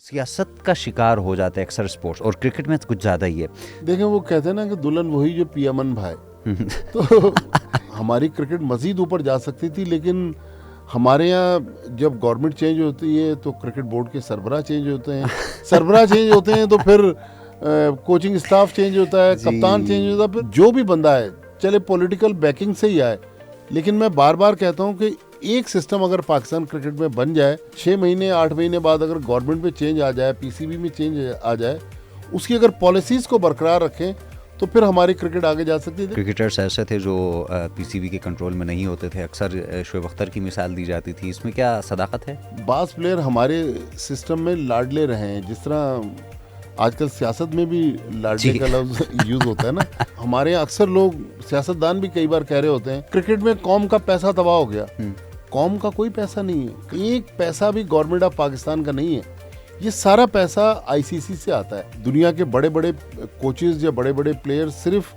सियासत का शिकार हो जाते हैं अक्सर स्पोर्ट्स, और क्रिकेट में तो कुछ ज़्यादा ही है। देखें, वो कहते हैं ना कि दुल्हन वही जो पिया मन भाई। तो हमारी क्रिकेट मजीद ऊपर जा सकती थी, लेकिन हमारे यहाँ जब गवर्नमेंट चेंज होती है तो क्रिकेट बोर्ड के सरबराह चेंज होते हैं, सरबराह चेंज होते हैं तो फिर कोचिंग स्टाफ चेंज होता है, कप्तान चेंज होता है, फिर जो भी बंदा है चले पॉलिटिकल बैकिंग से ही आए। लेकिन मैं बार बार कहता हूँ कि एक सिस्टम अगर पाकिस्तान क्रिकेट में बन जाए, 6 महीने 8 महीने बाद अगर गवर्नमेंट में चेंज आ जाए, पीसीबी में चेंज आ जाए, उसकी अगर पॉलिसीज को बरकरार रखें तो फिर हमारी क्रिकेट आगे जा सकती थी। क्रिकेटर्स ऐसे थे जो पीसीबी के कंट्रोल में नहीं होते थे, अक्सर शोएब अख्तर की मिसाल दी जाती थी। इसमें क्या सदाकत है? बास प्लेयर हमारे सिस्टम में लाडले रहे हैं, जिस तरह आजकल सियासत में भी लाडले का लफ्ज यूज होता है ना। हमारे यहाँ अक्सर लोग, सियासतदान भी कई बार कह रहे होते हैं क्रिकेट में कौम का पैसा तबाह हो गया। कौम का कोई पैसा नहीं है, एक पैसा भी गवर्नमेंट ऑफ पाकिस्तान का नहीं है। ये सारा पैसा आईसीसी से आता है। दुनिया के बड़े बड़े कोचेज या बड़े बड़े प्लेयर सिर्फ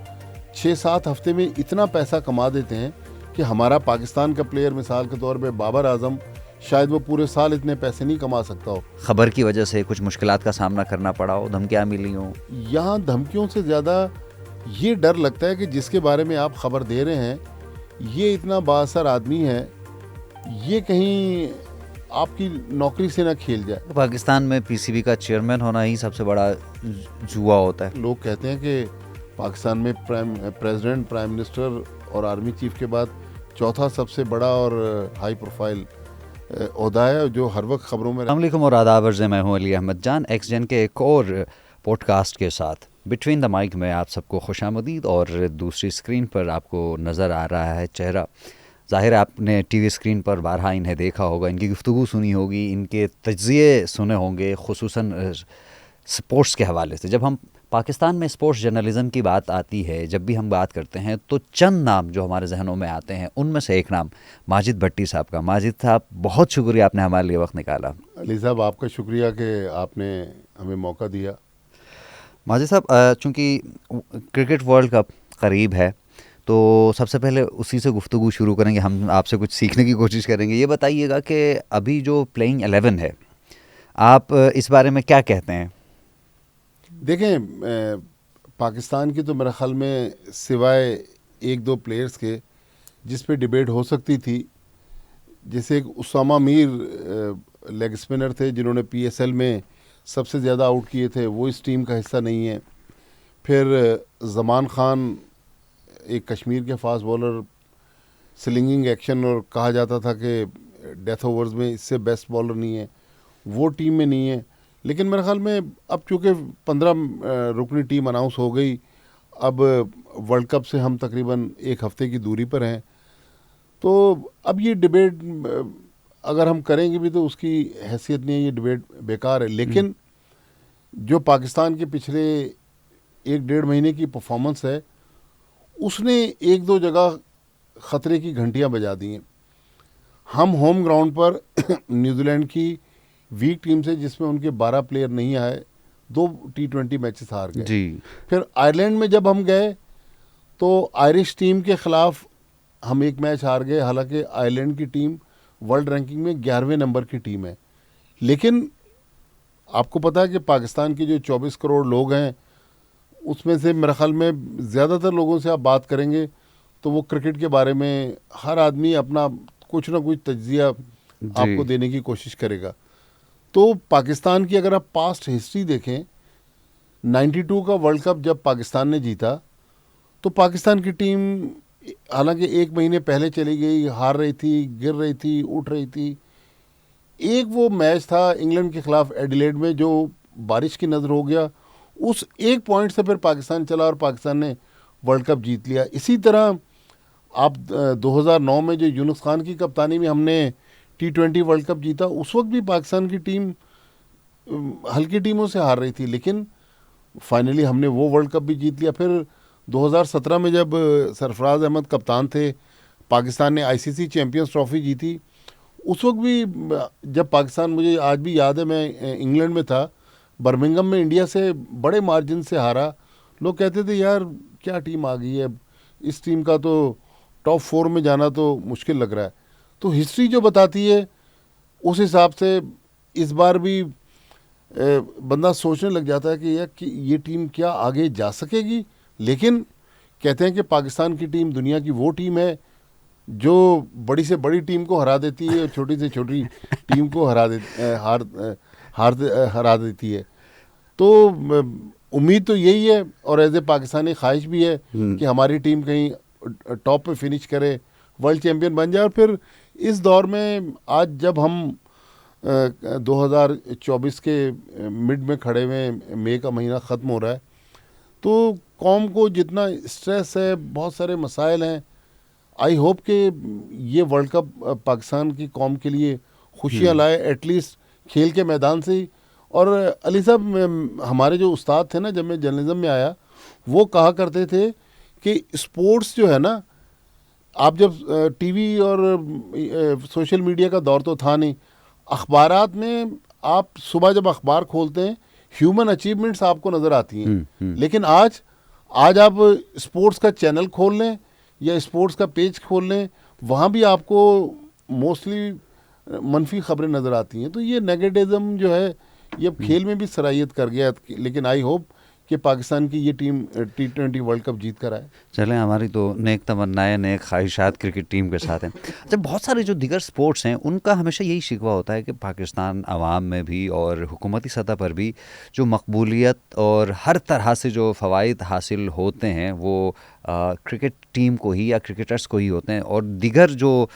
6-7 हफ्ते में इतना पैसा कमा देते हैं कि हमारा पाकिस्तान का प्लेयर, मिसाल के तौर पे बाबर आजम, शायद वो पूरे साल इतने पैसे नहीं कमा सकता हो। खबर की वजह से कुछ मुश्किलात का सामना करना पड़ा हो, धमकियाँ मिली हो? यहाँ धमकियों से ज़्यादा ये डर लगता है कि जिसके बारे में आप खबर दे रहे हैं ये इतना बाअसर आदमी है, ये कहीं आपकी नौकरी से ना खेल जाए। पाकिस्तान में पीसीबी का चेयरमैन होना ही सबसे बड़ा जुआ होता है। लोग कहते हैं कि पाकिस्तान में प्रेसिडेंट, प्राइम मिनिस्टर और आर्मी चीफ के बाद चौथा सबसे बड़ा और हाई प्रोफाइल ओहदा है जो हर वक्त खबरों में। अस्सलाम वालेकुम और आदाब अर्ज़, मैं हूँ अली अहमद जान। एक्स जेन के एक और पॉडकास्ट के साथ बिटवीन द माइक में आप सबको खुशामदीद। और दूसरी स्क्रीन पर आपको नज़र आ रहा है चेहरा, ज़ाहिर है आपने टीवी स्क्रीन पर बारहा इन्हें देखा होगा, इनकी गुफ्तगू सुनी होगी, इनके तज्ज़िये सुने होंगे, खुसूसन स्पोर्ट्स के हवाले से। जब हम पाकिस्तान में स्पोर्ट्स जर्नलिज़म की बात आती है, जब भी हम बात करते हैं तो चंद नाम जो हमारे जहनों में आते हैं, उनमें से एक नाम माजिद भट्टी साहब का। माजिद साहब, बहुत शुक्रिया आपने हमारे लिए वक्त निकाला। अली साहब, आपका शुक्रिया कि आपने हमें मौका दिया। माजिद साहब, चूँकि क्रिकेट वर्ल्ड कप करीब है तो सबसे पहले उसी से गुफ्तगू शुरू करेंगे, हम आपसे कुछ सीखने की कोशिश करेंगे। ये बताइएगा कि अभी जो प्लेइंग 11 है, आप इस बारे में क्या कहते हैं? देखें, पाकिस्तान की तो मेरे ख्याल में सिवाय 1-2 प्लेयर्स के जिस पे डिबेट हो सकती थी, जैसे एक उसामा मीर लेग स्पिनर थे जिन्होंने पीएसएल में सबसे ज़्यादा आउट किए थे, वो इस टीम का हिस्सा नहीं है। फिर ज़मान खान, एक कश्मीर के फास्ट बॉलर, स्लिंगिंग एक्शन, और कहा जाता था कि डेथ ओवर्स में इससे बेस्ट बॉलर नहीं है, वो टीम में नहीं है। लेकिन मेरे ख्याल में अब चूँकि 15 रुकनी टीम अनाउंस हो गई, अब वर्ल्ड कप से हम तकरीबन 1 हफ्ते की दूरी पर हैं, तो अब ये डिबेट अगर हम करेंगे भी तो उसकी हैसियत नहीं है, ये डिबेट बेकार है। लेकिन जो पाकिस्तान के पिछले 1-1.5 महीने की परफॉर्मेंस है, उसने 1-2 जगह ख़तरे की घंटियां बजा दी हैं। हम होम ग्राउंड पर न्यूजीलैंड की वीक टीम से, जिसमें उनके 12 प्लेयर नहीं आए, 2 T20 मैचेस हार गए जी। फिर आयरलैंड में जब हम गए तो आयरिश टीम के ख़िलाफ़ हम 1 मैच हार गए, हालांकि आयरलैंड की टीम वर्ल्ड रैंकिंग में 11वें नंबर की टीम है। लेकिन आपको पता है कि पाकिस्तान के जो 24 करोड़ लोग हैं, उसमें से मेरे ख्याल में ज़्यादातर लोगों से आप बात करेंगे तो वो क्रिकेट के बारे में हर आदमी अपना कुछ ना कुछ तज्जिया आपको देने की कोशिश करेगा। तो पाकिस्तान की अगर आप पास्ट हिस्ट्री देखें, 92 का वर्ल्ड कप जब पाकिस्तान ने जीता तो पाकिस्तान की टीम हालांकि 1 महीने पहले चली गई, हार रही थी, गिर रही थी, उठ रही थी। एक वो मैच था इंग्लैंड के ख़िलाफ़ एडिलेड में जो बारिश की नज़र हो गया, उस एक पॉइंट से फिर पाकिस्तान चला और पाकिस्तान ने वर्ल्ड कप जीत लिया। इसी तरह आप 2009 में जो यूनुस खान की कप्तानी में हमने T20 वर्ल्ड कप जीता, उस वक्त भी पाकिस्तान की टीम हल्की टीमों से हार रही थी, लेकिन फाइनली हमने वो वर्ल्ड कप भी जीत लिया। फिर 2017 में जब सरफराज अहमद कप्तान थे, पाकिस्तान ने आईसीसी चैम्पियंस ट्रॉफी जीती। उस वक्त भी जब पाकिस्तान, मुझे आज भी याद है, मैं इंग्लैंड में था, बर्मिंघम में इंडिया से बड़े मार्जिन से हारा। लोग कहते थे यार क्या टीम आ गई है, इस टीम का तो टॉप 4 में जाना तो मुश्किल लग रहा है। तो हिस्ट्री जो बताती है उस हिसाब से इस बार भी बंदा सोचने लग जाता है कि यार कि ये टीम क्या आगे जा सकेगी। लेकिन कहते हैं कि पाकिस्तान की टीम दुनिया की वो टीम है जो बड़ी से बड़ी टीम को हरा देती है और छोटी से छोटी टीम को हरा देती है। तो उम्मीद तो यही है और एज ए पाकिस्तानी ख्वाहिश भी है कि हमारी टीम कहीं टॉप पे फिनिश करे, वर्ल्ड चैम्पियन बन जाए। और फिर इस दौर में आज जब हम 2024 के मिड में खड़े हुए, मई का महीना ख़त्म हो रहा है, तो कौम को जितना स्ट्रेस है, बहुत सारे मसाइल हैं, आई होप कि ये वर्ल्ड कप पाकिस्तान की कौम के लिए खुशियाँ लाए, एटलीस्ट खेल के मैदान से ही। और अली साहब हमारे जो उस्ताद थे ना, जब मैं जर्नलिज्म में आया, वो कहा करते थे कि स्पोर्ट्स जो है ना, आप जब टीवी और सोशल मीडिया का दौर तो था नहीं, अखबारात में आप सुबह जब अखबार खोलते हैं ह्यूमन अचीवमेंट्स आपको नज़र आती हैं। लेकिन आज आप स्पोर्ट्स का चैनल खोल लें या स्पोर्ट्स का पेज खोल लें, वहाँ भी आपको मोस्टली मनफी खबरें नज़र आती हैं। तो ये नेगेटिज्म जो है ये अब खेल में भी सराहियत कर गया। लेकिन आई होप कि पाकिस्तान की ये टीम T20 वर्ल्ड कप जीत कर आए। चलें, हमारी तो नेक तमन्नाएं, नेक ख्वाहिशात क्रिकेट टीम के साथ हैं। जब बहुत सारे जो दीगर स्पोर्ट्स हैं उनका हमेशा यही शिकवा होता है कि पाकिस्तान आवाम में भी और हुकूमती सतह पर भी जो मकबूलियत और हर तरह से जो फ़वाइद हासिल होते हैं वो क्रिकेट टीम को ही या क्रिकेटर्स को ही होते हैं, और दीगर जो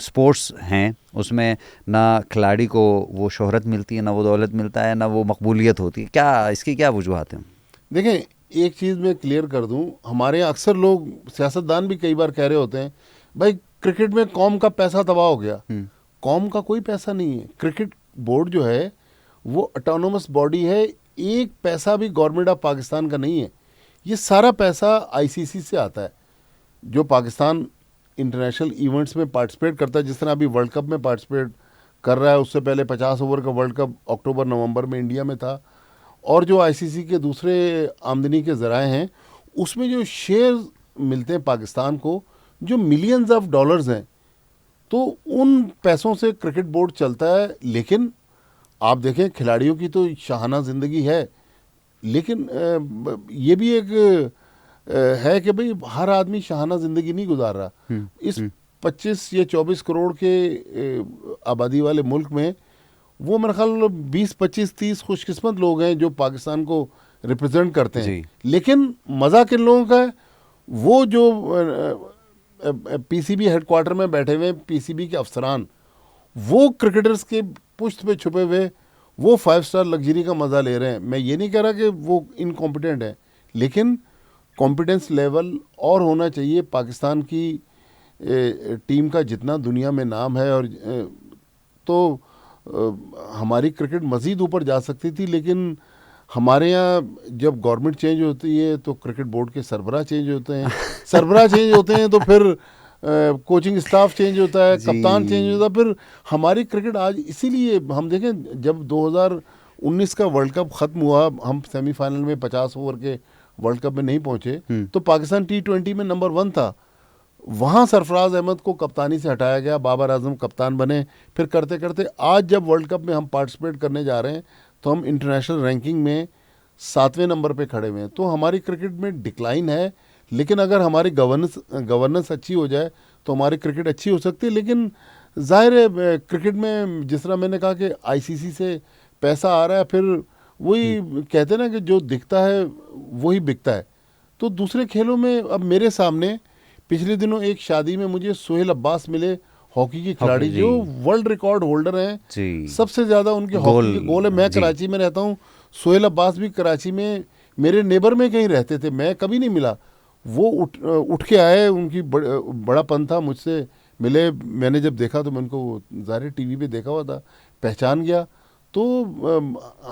स्पोर्ट्स हैं उसमें ना खिलाड़ी को वो शोहरत मिलती है, ना वो दौलत मिलता है, ना वो मकबूलियत होती है। क्या इसकी क्या वजूहत हैं? देखें, एक चीज़ मैं क्लियर कर दूं, हमारे यहाँ अक्सर लोग, सियासतदान भी कई बार कह रहे होते हैं, भाई क्रिकेट में कौम का पैसा तबाह हो गया। कौम का कोई पैसा नहीं है। क्रिकेट बोर्ड जो है वो ऑटोनोमस बॉडी है, एक पैसा भी गवर्नमेंट ऑफ पाकिस्तान का नहीं है। ये सारा पैसा आईसीसी से आता है। जो पाकिस्तान इंटरनेशनल इवेंट्स में पार्टिसिपेट करता है, जिस तरह अभी वर्ल्ड कप में पार्टिसिपेट कर रहा है, उससे पहले 50 ओवर का वर्ल्ड कप अक्टूबर नवंबर में इंडिया में था, और जो आईसीसी के दूसरे आमदनी के ज़राए हैं उसमें जो शेयर मिलते हैं पाकिस्तान को, जो मिलियंस ऑफ डॉलर्स हैं, तो उन पैसों से क्रिकेट बोर्ड चलता है। लेकिन आप देखें, खिलाड़ियों की तो शाहाना ज़िंदगी है, लेकिन ये भी एक है कि भाई हर आदमी शाहाना ज़िंदगी नहीं गुजार रहा। इस 25 या 24 करोड़ के आबादी वाले मुल्क में वो मेरे ख्याल 20, 25, 30 खुशकिस्मत लोग हैं जो पाकिस्तान को रिप्रेजेंट करते हैं। लेकिन मज़ा किन लोगों का है, वो जो पीसीबी हेडक्वार्टर में बैठे हुए पीसीबी के अफसरान, वो क्रिकेटर्स के पुश्त पे छुपे हुए वो 5 स्टार लग्जरी का मज़ा ले रहे हैं। मैं ये नहीं कह रहा कि वो इनकॉम्पिटेंट है, लेकिन कॉम्पिटेंस लेवल और होना चाहिए। पाकिस्तान की टीम का जितना दुनिया में नाम है, और तो हमारी क्रिकेट मज़ीद ऊपर जा सकती थी। लेकिन हमारे यहाँ जब गवर्नमेंट चेंज होती है तो क्रिकेट बोर्ड के सरबराह चेंज होते हैं, सरबराह चेंज होते हैं तो फिर कोचिंग स्टाफ चेंज होता है, कप्तान चेंज होता है। फिर हमारी क्रिकेट आज, इसीलिए हम देखें, जब 2019 का वर्ल्ड कप ख़त्म हुआ, हम सेमीफाइनल में 50 ओवर के वर्ल्ड कप में नहीं पहुँचे, तो पाकिस्तान T20 में नंबर 1 था। वहाँ सरफराज अहमद को कप्तानी से हटाया गया, बाबर आजम कप्तान बने। फिर करते करते आज जब वर्ल्ड कप में हम पार्टिसिपेट करने जा रहे हैं तो हम इंटरनेशनल रैंकिंग में 7वें नंबर पे खड़े हुए हैं। तो हमारी क्रिकेट में डिक्लाइन है, लेकिन अगर हमारी गवर्नेंस अच्छी हो जाए तो हमारी क्रिकेट अच्छी हो सकती है। लेकिन जाहिर है क्रिकेट में जिस तरह मैंने कहा कि आईसीसी से पैसा आ रहा है, फिर वही कहते हैं ना कि जो दिखता है वही बिकता है। तो दूसरे खेलों में, अब मेरे सामने पिछले दिनों एक शादी में मुझे सोहेल अब्बास मिले, हॉकी के खिलाड़ी जो वर्ल्ड रिकॉर्ड होल्डर हैं, सबसे ज़्यादा उनके हॉकी के गोल है। मैं कराची में रहता हूँ, सोहेल अब्बास भी कराची में मेरे नेबर में कहीं रहते थे, मैं कभी नहीं मिला। वो उठ के आए, उनकी बड़ापन था, मुझसे मिले। मैंने जब देखा तो मैं उनको ज़ाहिर टीवी पे देखा हुआ था, पहचान गया। तो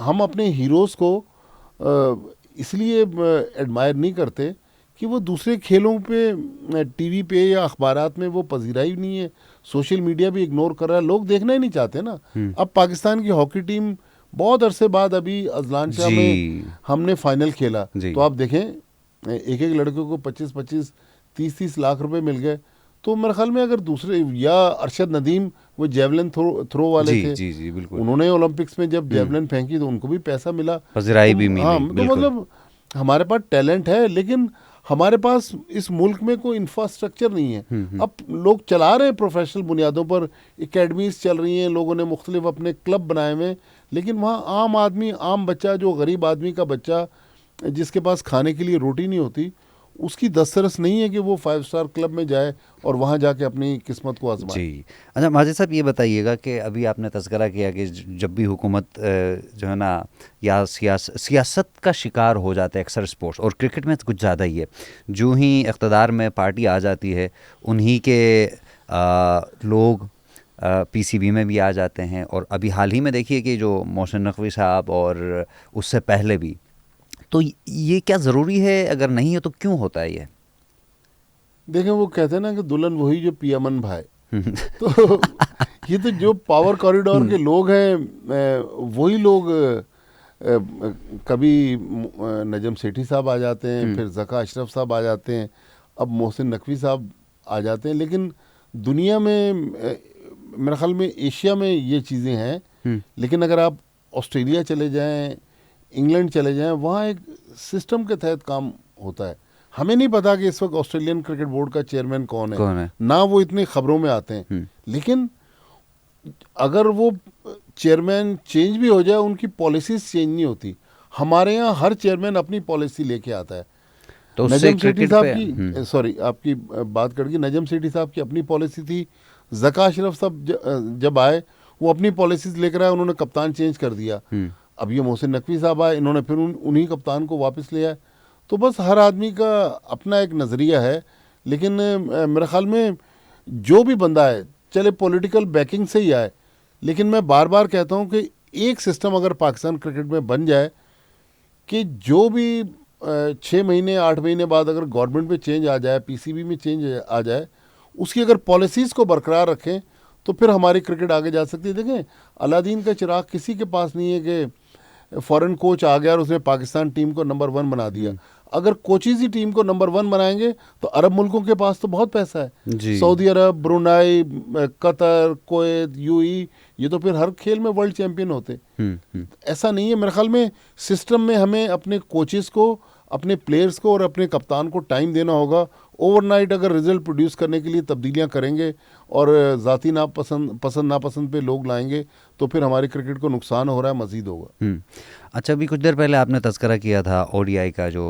हम अपने हीरोज़ को इसलिए एडमायर नहीं करते कि वो दूसरे खेलों पे टीवी पे या अखबारात में वो पजीराई नहीं है, सोशल मीडिया भी इग्नोर कर रहा है, लोग देखना ही नहीं चाहते ना। अब पाकिस्तान की हॉकी टीम बहुत अरसे बाद अभी अजलान शाह में हमने फाइनल खेला, तो आप देखें एक एक लड़के को 25-25, 30-30 लाख रुपए मिल गए। तो मेरे ख्याल में अगर दूसरे, या अरशद नदीम वो जेवलिन थ्रो वाले जी थे, जी जी बिल्कुल। उन्होंने ओलंपिक्स में जब जेवलिन फेंकी तो उनको भी पैसा मिला। पजराई भी हाँ, मिली तो बिल्कुल। मतलब हमारे पास टैलेंट है, लेकिन हमारे पास इस मुल्क में कोई इंफ्रास्ट्रक्चर नहीं है। अब लोग चला रहे हैं प्रोफेशनल बुनियादों पर, एकेडमीज चल रही हैं, लोगों ने मुख्तलिफ अपने क्लब बनाए हुए हैं, लेकिन वहाँ आम आदमी, आम बच्चा, जो गरीब आदमी का बच्चा जिसके पास खाने के लिए रोटी नहीं होती, उसकी दस्तरस नहीं है कि वो 5 स्टार क्लब में जाए और वहाँ जाके अपनी किस्मत को आजमाए। जी। अच्छा माजिद साहब, ये बताइएगा कि अभी आपने तज़किरा किया कि जब भी हुकूमत जो है ना या सियासत का शिकार हो जाता है अक्सर स्पोर्ट्स, और क्रिकेट में तो कुछ ज़्यादा ही है, जो ही इक़्तिदार में पार्टी आ जाती है उन्हीं के लोग पीसीबी में भी आ जाते हैं। और अभी हाल ही में देखिए कि जो मोहसिन नकवी साहब और उससे पहले भी, तो ये क्या ज़रूरी है? अगर नहीं है तो क्यों होता है ये? देखें, वो कहते हैं ना कि दुल्हन वही जो पियामन भाई। तो ये तो जो पावर कॉरिडोर के लोग हैं, वही लोग कभी नजम सेठी साहब आ जाते हैं, फिर ज़का अशरफ साहब आ जाते हैं, अब मोहसिन नकवी साहब आ जाते हैं। लेकिन दुनिया में मेरे ख्याल में एशिया में ये चीज़ें हैं, लेकिन अगर आप ऑस्ट्रेलिया चले जाएं, इंग्लैंड चले जाएं, वहाँ एक सिस्टम के तहत काम होता है। हमें नहीं पता कि इस वक्त ऑस्ट्रेलियन क्रिकेट बोर्ड का चेयरमैन कौन है, ना वो इतनी खबरों में आते हैं, लेकिन अगर वो चेयरमैन चेंज भी हो जाए, उनकी पॉलिसीज चेंज नहीं होती। हमारे यहाँ हर चेयरमैन अपनी पॉलिसी लेके आता है। तो नजम सेठी साहब की, सॉरी आपकी बात कट गई, नजम सेठी साहब की अपनी पॉलिसी थी। ज़का अशरफ साहब जब आए, वो अपनी पॉलिसीज लेकर आए, उन्होंने कप्तान चेंज कर दिया। अब ये मोहसिन नकवी साहब आए, इन्होंने फिर उन्हीं कप्तान को वापस लिया। तो बस हर आदमी का अपना एक नज़रिया है, लेकिन मेरे ख्याल में जो भी बंदा है, चले पॉलिटिकल बैकिंग से ही आए, लेकिन मैं बार बार कहता हूँ कि एक सिस्टम अगर पाकिस्तान क्रिकेट में बन जाए कि जो भी 6 महीने 8 महीने बाद अगर गवर्नमेंट में चेंज आ जाए, पीसीबी में चेंज आ जाए, उसकी अगर पॉलिसीज़ को बरकरार रखें, तो फिर हमारी क्रिकेट आगे जा सकती है। देखें, अलादीन का चिराग किसी के पास नहीं है कि फॉरेन कोच आ गया और उसने पाकिस्तान टीम को नंबर 1 बना दिया। अगर कोचेज ही टीम को नंबर 1 बनाएंगे तो अरब मुल्कों के पास तो बहुत पैसा है, सऊदी अरब, ब्रुनाई, कतर, कुवैत, यूएई, ये तो फिर हर खेल में वर्ल्ड चैंपियन होते। ऐसा नहीं है। मेरे ख्याल में सिस्टम में हमें अपने कोचेस को, अपने प्लेयर्स को और अपने कप्तान को टाइम देना होगा। ओवरनाइट अगर रिजल्ट प्रोड्यूस करने के लिए तब्दीलियां करेंगे और ज़ाती पसंद नापसंद पे लोग लाएंगे, तो फिर हमारी क्रिकेट को नुकसान हो रहा है, मज़ीद होगा। अच्छा, अभी कुछ देर पहले आपने तज़किरा किया था ओडीआई का, जो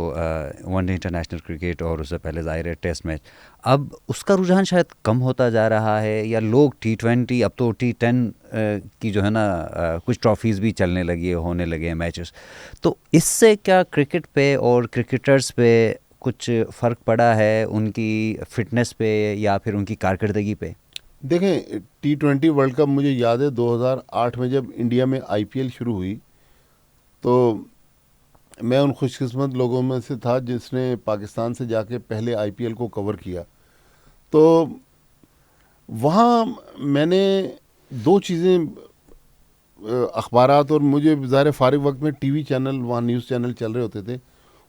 वनडे इंटरनेशनल क्रिकेट, और उससे पहले ज़ाहिर है टेस्ट मैच। अब उसका रुझान शायद कम होता जा रहा है, या लोग T20, अब तो T10 की जो है ना कुछ ट्रॉफीज़ भी चलने लगी है, होने लगे हैं मैचेस। तो इससे क्या क्रिकेट पे और क्रिकेटर्स पे कुछ फ़र्क पड़ा है, उनकी फ़िटनेस पे या फिर उनकी कारकर्दगी पे? देखें, T20 वर्ल्ड कप मुझे याद है 2008 में जब इंडिया में IPL शुरू हुई, तो मैं उन खुशकिस्मत लोगों में से था जिसने पाकिस्तान से जाके पहले IPL को कवर किया। तो वहाँ मैंने 2 चीज़ें, अखबारात, और मुझे ज़ाहिर फारिग वक्त में टीवी चैनल, वहाँ न्यूज़ चैनल चल रहे होते थे,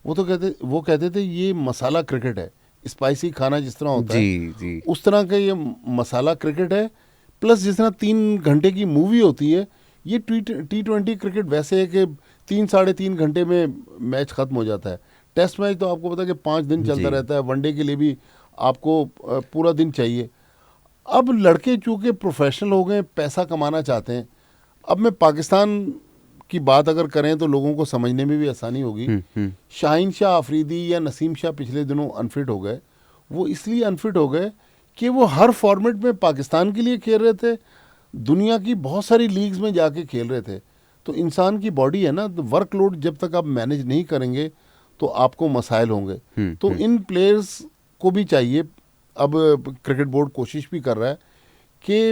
वो कहते थे ये मसाला क्रिकेट है, स्पाइसी खाना जिस तरह होता है उस तरह का ये मसाला क्रिकेट है। प्लस जिस तरह 3 घंटे की मूवी होती है, ये T20 क्रिकेट वैसे है कि 3-3.5 घंटे में मैच ख़त्म हो जाता है। टेस्ट मैच तो आपको पता है कि 5 दिन चलता रहता है, वनडे के लिए भी आपको पूरा दिन चाहिए। अब लड़के चूँकि प्रोफेशनल हो गए, पैसा कमाना चाहते हैं। अब मैं पाकिस्तान की बात अगर करें तो लोगों को समझने में भी आसानी होगी। शाहीन शाह अफरीदी या नसीम शाह पिछले दिनों अनफिट हो गए। वो इसलिए अनफिट हो गए कि वो हर फॉर्मेट में पाकिस्तान के लिए खेल रहे थे, दुनिया की बहुत सारी लीग्स में जाके खेल रहे थे। तो इंसान की बॉडी है ना, तो वर्कलोड जब तक आप मैनेज नहीं करेंगे तो आपको मसाइल होंगे। तो इन प्लेयर्स को भी चाहिए, अब क्रिकेट बोर्ड कोशिश भी कर रहा है कि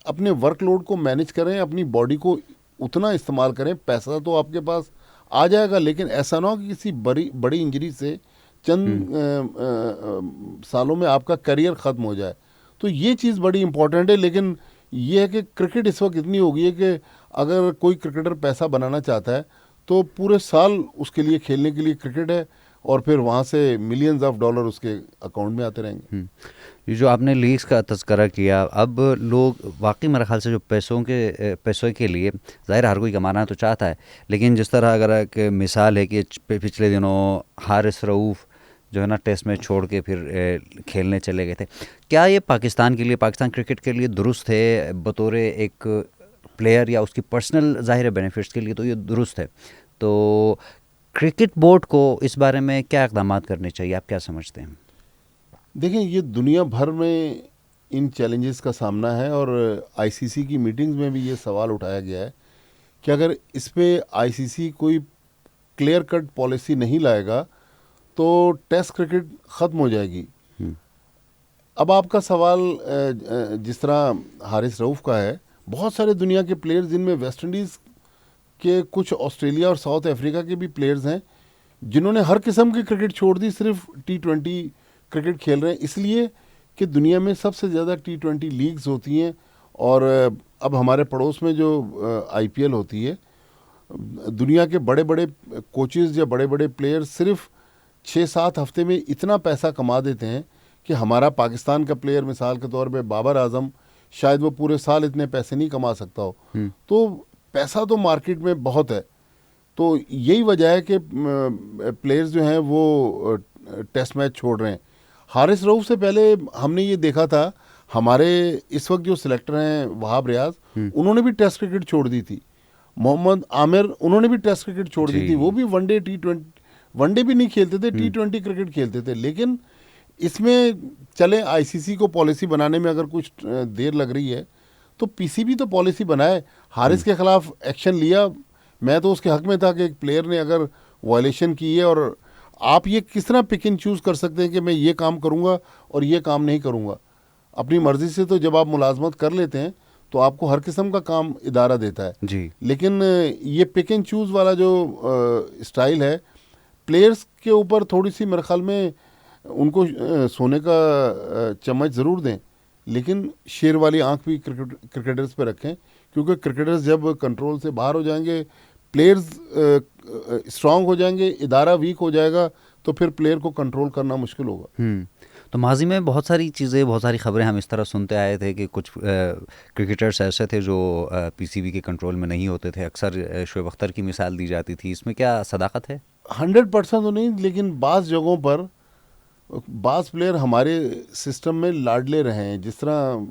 अपने वर्कलोड को मैनेज करें, अपनी बॉडी को उतना इस्तेमाल करें। पैसा तो आपके पास आ जाएगा, लेकिन ऐसा ना हो कि किसी बड़ी इंजरी से चंद सालों में आपका करियर ख़त्म हो जाए। तो ये चीज़ बड़ी इंपॉर्टेंट है। लेकिन ये है कि क्रिकेट इस वक्त इतनी हो गई है कि अगर कोई क्रिकेटर पैसा बनाना चाहता है तो पूरे साल उसके लिए खेलने के लिए क्रिकेट है। और फिर वहाँ से मिलियंस ऑफ डॉलर उसके अकाउंट में आते रहेंगे। ये जो आपने लीग्स का तज़करा किया, अब लोग वाकई मेरे ख्याल से जो पैसों के लिए ज़ाहिर हर कोई कमाना तो चाहता है, लेकिन जिस तरह अगर एक मिसाल है कि पिछले दिनों हारिस रऊफ़ जो है ना टेस्ट मैच छोड़ के फिर खेलने चले गए थे, क्या ये पाकिस्तान के लिए, पाकिस्तान क्रिकेट के लिए दुरुस्त है? बतौर एक प्लेयर या उसकी पर्सनल ज़ाहिर बेनिफिट्स के लिए तो ये दुरुस्त है, तो क्रिकेट बोर्ड को इस बारे में क्या इक़दाम करने चाहिए, आप क्या समझते हैं? देखें, ये दुनिया भर में इन चैलेंजेस का सामना है और आईसीसी की मीटिंग्स में भी ये सवाल उठाया गया है कि अगर इस पे आईसीसी कोई क्लियर कट पॉलिसी नहीं लाएगा तो टेस्ट क्रिकेट ख़त्म हो जाएगी। अब आपका सवाल जिस तरह हारिस रऊफ़ का है, बहुत सारे दुनिया के प्लेयर्स जिनमें वेस्ट इंडीज़ के, कुछ ऑस्ट्रेलिया और साउथ अफ्रीका के भी प्लेयर्स हैं जिन्होंने हर किस्म की क्रिकेट छोड़ दी, सिर्फ T20 क्रिकेट खेल रहे हैं, इसलिए कि दुनिया में सबसे ज़्यादा T20 लीग्स होती हैं। और अब हमारे पड़ोस में जो IPL होती है, दुनिया के बड़े बड़े कोचेज़ या बड़े बड़े प्लेयर सिर्फ 6-7 हफ्ते में इतना पैसा कमा देते हैं कि हमारा पाकिस्तान का प्लेयर मिसाल के तौर पे बाबर आजम, शायद वो पूरे साल इतने पैसे नहीं कमा सकता हो। तो पैसा तो मार्केट में बहुत है, तो यही वजह है कि प्लेयर्स जो हैं वो टेस्ट मैच छोड़ रहे हैं। हारिस रऊफ़ से पहले हमने ये देखा था, हमारे इस वक्त जो सिलेक्टर हैं वहाब रियाज, उन्होंने भी टेस्ट क्रिकेट छोड़ दी थी। मोहम्मद आमिर, उन्होंने भी टेस्ट क्रिकेट छोड़ दी थी, वो भी वनडे T20, वनडे भी नहीं खेलते थे, T20 क्रिकेट खेलते थे। लेकिन इसमें चले आईसीसी को पॉलिसी बनाने में अगर कुछ देर लग रही है तो पीसीबी तो पॉलिसी बनाए, हारिस के खिलाफ एक्शन लिया। मैं तो उसके हक में था कि एक प्लेयर ने अगर वायलेशन की है, और आप ये किस तरह पिक एंड चूज़ कर सकते हैं कि मैं ये काम करूँगा और ये काम नहीं करूँगा? अपनी मर्ज़ी से तो जब आप मुलाजमत कर लेते हैं तो आपको हर किस्म का काम इदारा देता है जी। लेकिन ये पिक एंड चूज़ वाला जो स्टाइल है, प्लेयर्स के ऊपर थोड़ी सी मेरे ख्याल में उनको सोने का चम्मच ज़रूर दें, लेकिन शेर वाली आंख भी क्रिकेटर्स पे रखें, क्योंकि क्रिकेटर्स जब कंट्रोल से बाहर हो जाएंगे, प्लेयर्स स्ट्रांग हो जाएंगे, इदारा वीक हो जाएगा, तो फिर प्लेयर को कंट्रोल करना मुश्किल होगा। तो माजी में बहुत सारी चीज़ें, बहुत सारी खबरें हम इस तरह सुनते आए थे कि कुछ क्रिकेटर्स ऐसे थे जो पीसीबी के कंट्रोल में नहीं होते थे। अक्सर शोएब अख्तर की मिसाल दी जाती थी, इसमें क्या सदाकत है? 100% तो नहीं, लेकिन बाज़ जगहों पर बाज़ प्लेयर हमारे सिस्टम में लाडले रहे हैं। जिस तरह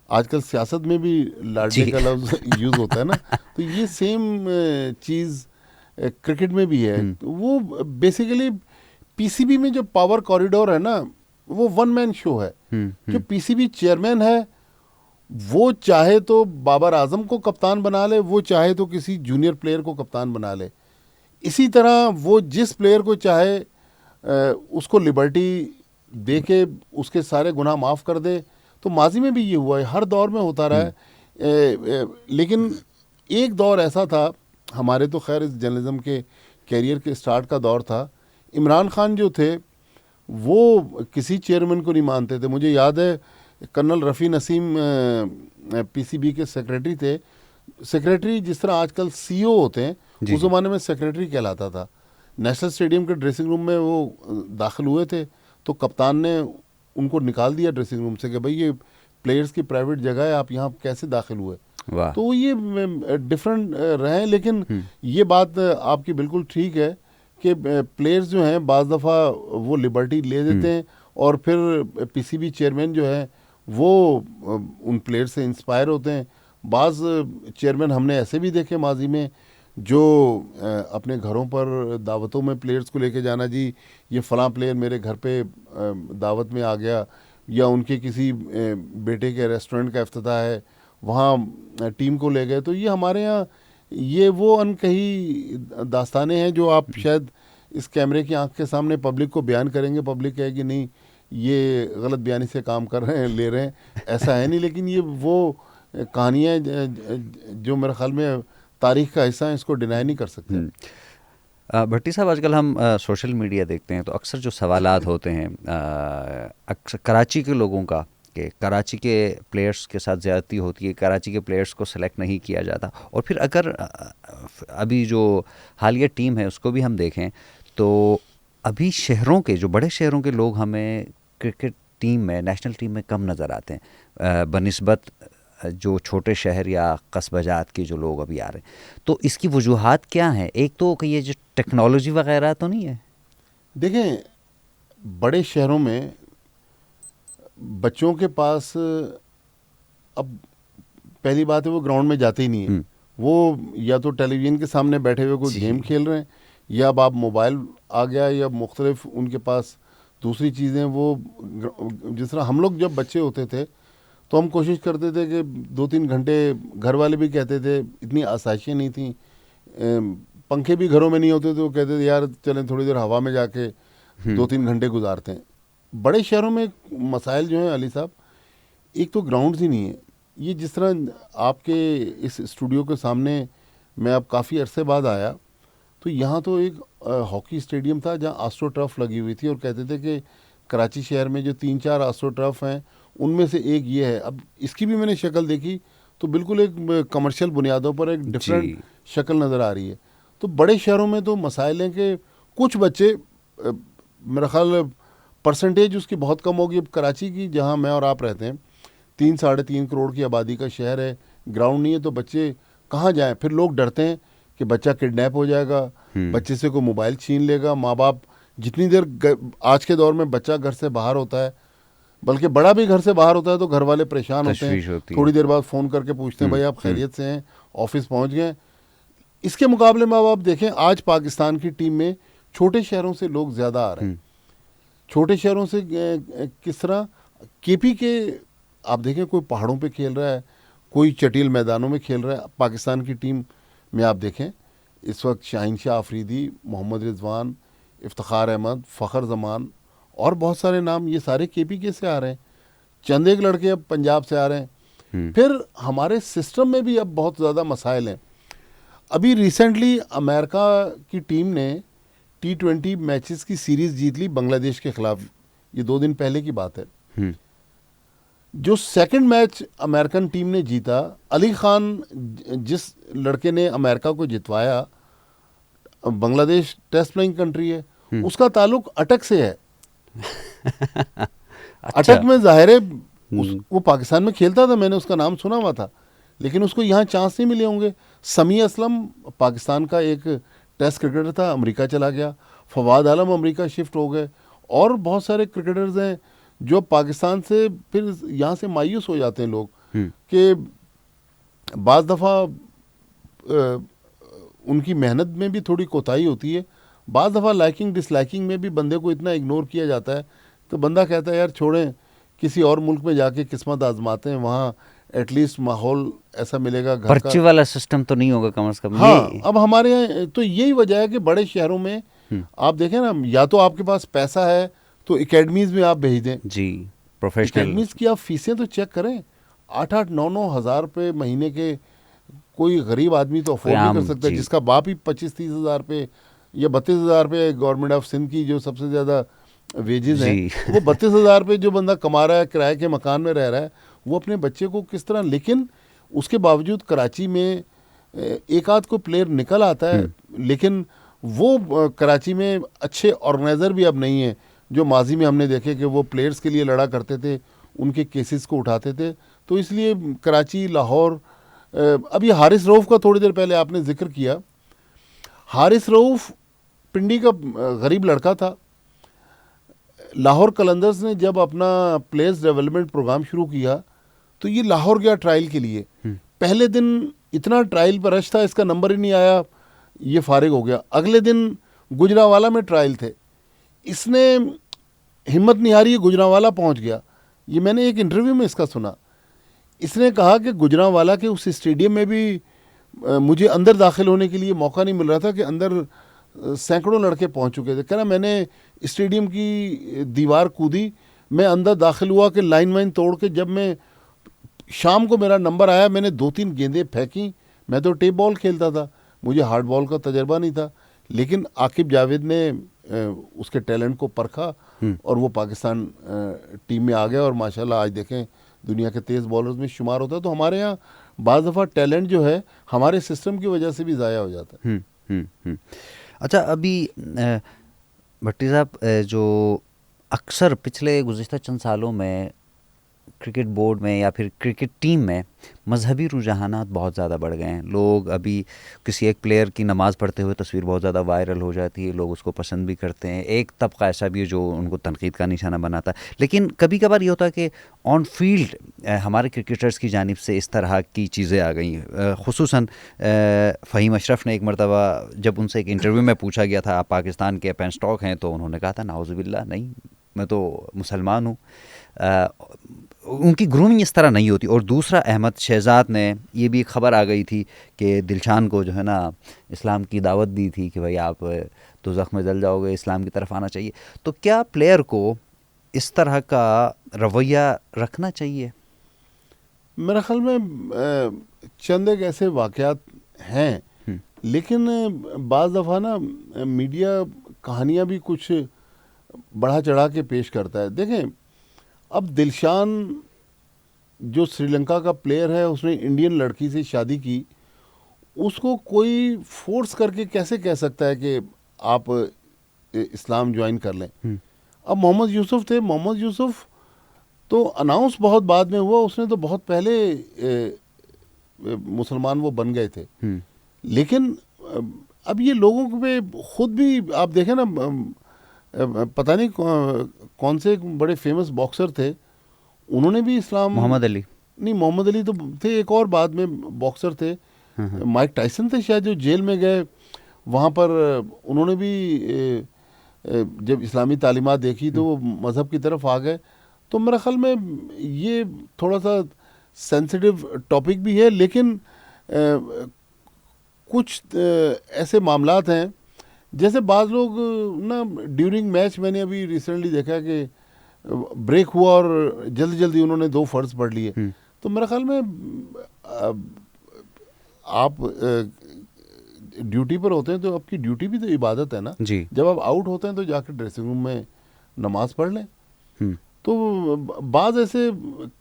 आजकल सियासत में भी लाडले का लफ्ज़ यूज़ होता है ना, तो ये सेम चीज़ क्रिकेट में भी है। वो बेसिकली पीसीबी में जो पावर कॉरिडोर है ना, वो वन मैन शो है। जो पीसीबी चेयरमैन है वो चाहे तो बाबर आजम को कप्तान बना ले, वो चाहे तो किसी जूनियर प्लेयर को कप्तान बना ले। इसी तरह वो जिस प्लेयर को चाहे उसको लिबर्टी दे के उसके सारे गुनाह माफ़ कर दे। तो माजी में भी ये हुआ है, हर दौर में होता रहा है। लेकिन एक दौर ऐसा था, हमारे तो खैर इस जर्नलिज्म के कैरियर के स्टार्ट का दौर था, इमरान खान जो थे वो किसी चेयरमैन को नहीं मानते थे। मुझे याद है कर्नल रफ़ी नसीम पीसीबी के सेक्रेटरी थे। सेक्रेटरी जिस तरह आजकल सीईओ होते हैं, उस ज़माने में सेक्रेटरी कहलाता था। नेशनल स्टेडियम के ड्रेसिंग रूम में वो दाखिल हुए थे तो कप्तान ने उनको निकाल दिया ड्रेसिंग रूम से कि भाई ये प्लेयर्स की प्राइवेट जगह है, आप यहाँ कैसे दाखिल हुए। तो ये डिफरेंट रहे, लेकिन ये बात आपकी बिल्कुल ठीक है कि प्लेयर्स जो हैं बाज़ दफ़ा वो लिबर्टी ले देते हैं और फिर पीसीबी चेयरमैन जो है वो उन प्लेयर्स से इंस्पायर होते हैं। बाज़ चेयरमैन हमने ऐसे भी देखे माजी में जो अपने घरों पर दावतों में प्लेयर्स को लेके जाना, जी ये फ़लाँ प्लेयर मेरे घर पे दावत में आ गया, या उनके किसी बेटे के रेस्टोरेंट का इफ्तिताह है वहाँ टीम को ले गए। तो ये हमारे यहाँ ये वो अनकही दास्तानें हैं जो आप शायद इस कैमरे की आंख के सामने पब्लिक को बयान करेंगे, पब्लिक कहेगी नहीं ये गलत बयानी से काम कर रहे हैं, ले रहे हैं, ऐसा है नहीं। लेकिन ये वो कहानियाँ जो मेरे ख्याल में तारीख़ का हिस्सा है, इसको डिनाई नहीं कर सकते। भट्टी साहब, आजकल हम सोशल मीडिया देखते हैं तो अक्सर जो सवालात होते हैं अक्सर कराची के लोगों का कि कराची के प्लेयर्स के साथ ज़्यादती होती है, कराची के प्लेयर्स को सेलेक्ट नहीं किया जाता। और फिर अगर अभी जो हालिया टीम है उसको भी हम देखें तो अभी शहरों के, जो बड़े शहरों के लोग हमें क्रिकेट टीम में, नेशनल टीम में कम नज़र आते हैं बनिस्बत जो छोटे शहर या कस्बाजात के जो लोग अभी आ रहे हैं। तो इसकी वजूहात क्या हैं? एक तो कि ये जो टेक्नोलॉजी वगैरह तो नहीं है। देखें, बड़े शहरों में बच्चों के पास अब पहली बात है वो ग्राउंड में जाते ही नहीं है। वो या तो टेलीविज़न के सामने बैठे हुए कोई गेम खेल रहे हैं, या अब आप मोबाइल आ गया, या मुख्तलिफ उनके पास दूसरी चीज़ें। वो जिस तरह हम लोग जब बच्चे होते थे तो हम कोशिश करते थे कि 2-3 घंटे, घर वाले भी कहते थे, इतनी आसाइशें नहीं थी, पंखे भी घरों में नहीं होते थे, वो कहते थे यार चलें थोड़ी देर हवा में जाके 2-3 घंटे गुजारते हैं। बड़े शहरों में मसाइल जो हैं अली साहब, एक तो ग्राउंड्स ही नहीं है। ये जिस तरह आपके इस स्टूडियो के सामने मैं अब काफ़ी अरसे बाद आया, तो यहाँ तो एक हॉकी स्टेडियम था जहाँ आस्ट्रो टर्फ लगी हुई थी, और कहते थे कि कराची शहर में जो 3-4 आस्ट्रो टर्फ हैं उनमें से एक ये है। अब इसकी भी मैंने शक्ल देखी तो बिल्कुल एक कमर्शियल बुनियादों पर एक डिफरेंट शक्ल नज़र आ रही है। तो बड़े शहरों में तो मसाइल हैं कि कुछ बच्चे, मेरा ख्याल परसेंटेज उसकी बहुत कम होगी। अब कराची की, जहाँ मैं और आप रहते हैं, 3-3.5 करोड़ की आबादी का शहर है, ग्राउंड नहीं है तो बच्चे कहाँ जाएं? फिर लोग डरते हैं कि बच्चा किडनैप हो जाएगा, बच्चे से कोई मोबाइल छीन लेगा। माँ बाप जितनी देर, आज के दौर में बच्चा घर से बाहर होता है, बल्कि बड़ा भी घर से बाहर होता है, तो घर वाले परेशान होते हैं, थोड़ी देर बाद फ़ोन करके पूछते हैं भाई आप खैरियत से हैं, ऑफिस पहुंच गए। इसके मुकाबले में अब आप देखें, आज पाकिस्तान की टीम में छोटे शहरों से लोग ज़्यादा आ रहे हैं। छोटे शहरों से किस तरह? केपी के आप देखें, कोई पहाड़ों पे खेल रहा है, कोई चटील मैदानों में खेल रहा है। पाकिस्तान की टीम में आप देखें इस वक्त शाहीन शाह अफरीदी, मोहम्मद रिजवान, इफ्तिखार अहमद, फ़खर जमान और बहुत सारे नाम, ये सारे केपी के से आ रहे हैं। चंद एक लड़के अब पंजाब से आ रहे हैं। फिर हमारे सिस्टम में भी अब बहुत ज़्यादा मसाइल हैं। अभी रिसेंटली अमेरिका की टीम ने T20 मैचेस की सीरीज़ जीत ली बांग्लादेश के ख़िलाफ़, ये 2 दिन पहले की बात है। जो सेकंड मैच अमेरिकन टीम ने जीता, अली खान जिस लड़के ने अमेरिका को जितवाया, बांग्लादेश टेस्ट प्लेइंग कंट्री है, उसका ताल्लुक अटक से है। अटक में ज़ाहिर है वो पाकिस्तान में खेलता था, मैंने उसका नाम सुना हुआ था, लेकिन उसको यहाँ चांस नहीं मिले होंगे। समी असलम पाकिस्तान का एक टेस्ट क्रिकेटर था, अमेरिका चला गया। फवाद आलम अमेरिका शिफ्ट हो गए, और बहुत सारे क्रिकेटर्स हैं जो पाकिस्तान से फिर यहाँ से मायूस हो जाते हैं लोग कि बाज़ दफ़ा उनकी मेहनत में भी थोड़ी कोताही होती है। बाज़ दफ़ा लाइकिंग डिसलाइकिंग में भी बंदे को इतना इग्नोर किया जाता है, तो बंदा कहता है यार छोड़ें, किसी और मुल्क में जाके किस्मत आजमाते हैं, वहाँ एटलीस्ट माहौल ऐसा मिलेगा, घर पर्ची वाला सिस्टम तो नहीं होगा कम से कम। हाँ, अब हमारे यहाँ तो यही वजह है कि बड़े शहरों में आप देखें ना, या तो आपके पास पैसा है तो एकेडमीज़ में आप भेज दें जी, प्रोफेशनल एकेडमीज़ की आप फीसें तो चेक करें। 8-8, 9-9 हज़ार रुपये महीने के कोई गरीब आदमी तो अफोर्ड नहीं कर सकता, जिसका बाप ही 25-30 हज़ार रुपये या 32 हज़ार रुपये, गवर्नमेंट ऑफ सिंध की जो सबसे ज़्यादा वेजेस हैं, वो 32 हज़ार रुपये जो बंदा कमा रहा है, किराए के मकान में रह रहा है, वो अपने बच्चे को किस तरह। लेकिन उसके बावजूद कराची में एक आध को प्लेयर निकल आता है, लेकिन वो कराची में अच्छे ऑर्गेनाइज़र भी अब नहीं है, जो माजी में हमने देखे कि वो प्लेयर्स के लिए लड़ा करते थे, उनके केसेस को उठाते थे। तो इसलिए कराची, लाहौर, अब ये हारिस रऊफ़ का थोड़ी देर पहले आपने जिक्र किया। हारिस रऊफ़ पिंडी का गरीब लड़का था। लाहौर कलंदर्स ने जब अपना प्लेयर्स डेवलपमेंट प्रोग्राम शुरू किया तो ये लाहौर गया ट्रायल के लिए। पहले दिन इतना ट्रायल पर रश था, इसका नंबर ही नहीं आया, ये फारिग हो गया। अगले दिन गुजरावाला में ट्रायल थे, इसने हिम्मत नहीं हारी, गुजरावाला पहुंच गया। ये मैंने एक इंटरव्यू में इसका सुना। इसने कहा कि गुजरावाला के उस स्टेडियम में भी मुझे अंदर दाखिल होने के लिए मौका नहीं मिल रहा था कि अंदर सैकड़ों लड़के पहुंच चुके थे। कह रहा मैंने स्टेडियम की दीवार कूदी, मैं अंदर दाखिल हुआ कि लाइन वाइन तोड़ के, जब मैं शाम को मेरा नंबर आया, मैंने 2-3 गेंदें फेंकी। मैं तो टेप बॉल खेलता था, मुझे हार्ड बॉल का तजर्बा नहीं था, लेकिन आकिब जावेद ने उसके टैलेंट को परखा और वो पाकिस्तान टीम में आ गया, और माशाल्लाह आज देखें दुनिया के तेज़ बॉलर्स में शुमार होता है। तो हमारे यहाँ बाज़ दफ़ा टैलेंट जो है हमारे सिस्टम की वजह से भी ज़ाया हो जाता है। अच्छा, अभी भट्टी साहब, जो अक्सर पिछले गुज़िश्ता चंद सालों में क्रिकेट बोर्ड में या फिर क्रिकेट टीम में मजहबी रुझानात बहुत ज़्यादा बढ़ गए हैं। लोग अभी किसी एक प्लेयर की नमाज़ पढ़ते हुए तस्वीर बहुत ज़्यादा वायरल हो जाती है, लोग उसको पसंद भी करते हैं। एक तबका ऐसा भी है जो उनको तनकीद का निशाना बनाता है। लेकिन कभी कभार ये होता है कि ऑन फील्ड हमारे क्रिकेटर्स की जानिब से इस तरह की चीज़ें आ गई। खुसूसन फ़हीम अशरफ ने एक मरतबा जब उनसे एक इंटरव्यू में पूछा गया था आप पाकिस्तान के पेन स्टॉक हैं, तो उन्होंने कहा था नाउज़ुबिल्लाह नहीं, मैं तो मुसलमान हूँ। उनकी ग्रूमिंग इस तरह नहीं होती। और दूसरा, अहमद शहजाद ने ये भी खबर आ गई थी कि दिलशान को जो है ना इस्लाम की दावत दी थी कि भाई आप तो ज़ख्म में जल जाओगे, इस्लाम की तरफ आना चाहिए। तो क्या प्लेयर को इस तरह का रवैया रखना चाहिए? मेरा ख्याल में चंद एक ऐसे वाक़यात हैं, लेकिन बाज़ दफ़ा ना मीडिया कहानियाँ भी कुछ बढ़ा चढ़ा के पेश करता है। देखें, अब दिलशान जो श्रीलंका का प्लेयर है, उसने इंडियन लड़की से शादी की, उसको कोई फोर्स करके कैसे कह सकता है कि आप इस्लाम ज्वाइन कर लें। अब मोहम्मद यूसुफ थे, मोहम्मद यूसुफ तो अनाउंस बहुत बाद में हुआ, उसने तो बहुत पहले मुसलमान वो बन गए थे। लेकिन अब ये लोगों पे खुद भी आप देखें ना, पता नहीं कौन से एक बड़े फेमस बॉक्सर थे, उन्होंने भी इस्लाम, मोहम्मद अली नहीं, मोहम्मद अली तो थे, एक और बाद में बॉक्सर थे, माइक टाइसन थे शायद, जो जेल में गए। वहाँ पर उन्होंने भी जब इस्लामी तालीमात देखी तो वो मज़हब की तरफ आ गए। तो मेरा ख्याल में ये थोड़ा सा सेंसिटिव टॉपिक भी है, लेकिन कुछ ऐसे मामलात हैं, जैसे बाज़ लोग ना ड्यूरिंग मैच, मैंने अभी रिसेंटली देखा कि ब्रेक हुआ और जल्दी जल्दी उन्होंने 2 फ़र्ज पढ़ लिए। तो मेरे ख्याल में आप ड्यूटी पर होते हैं तो आपकी ड्यूटी भी तो इबादत है ना जी। जब आप आउट होते हैं तो जाकर ड्रेसिंग रूम में नमाज पढ़ लें। तो बाज़ ऐसे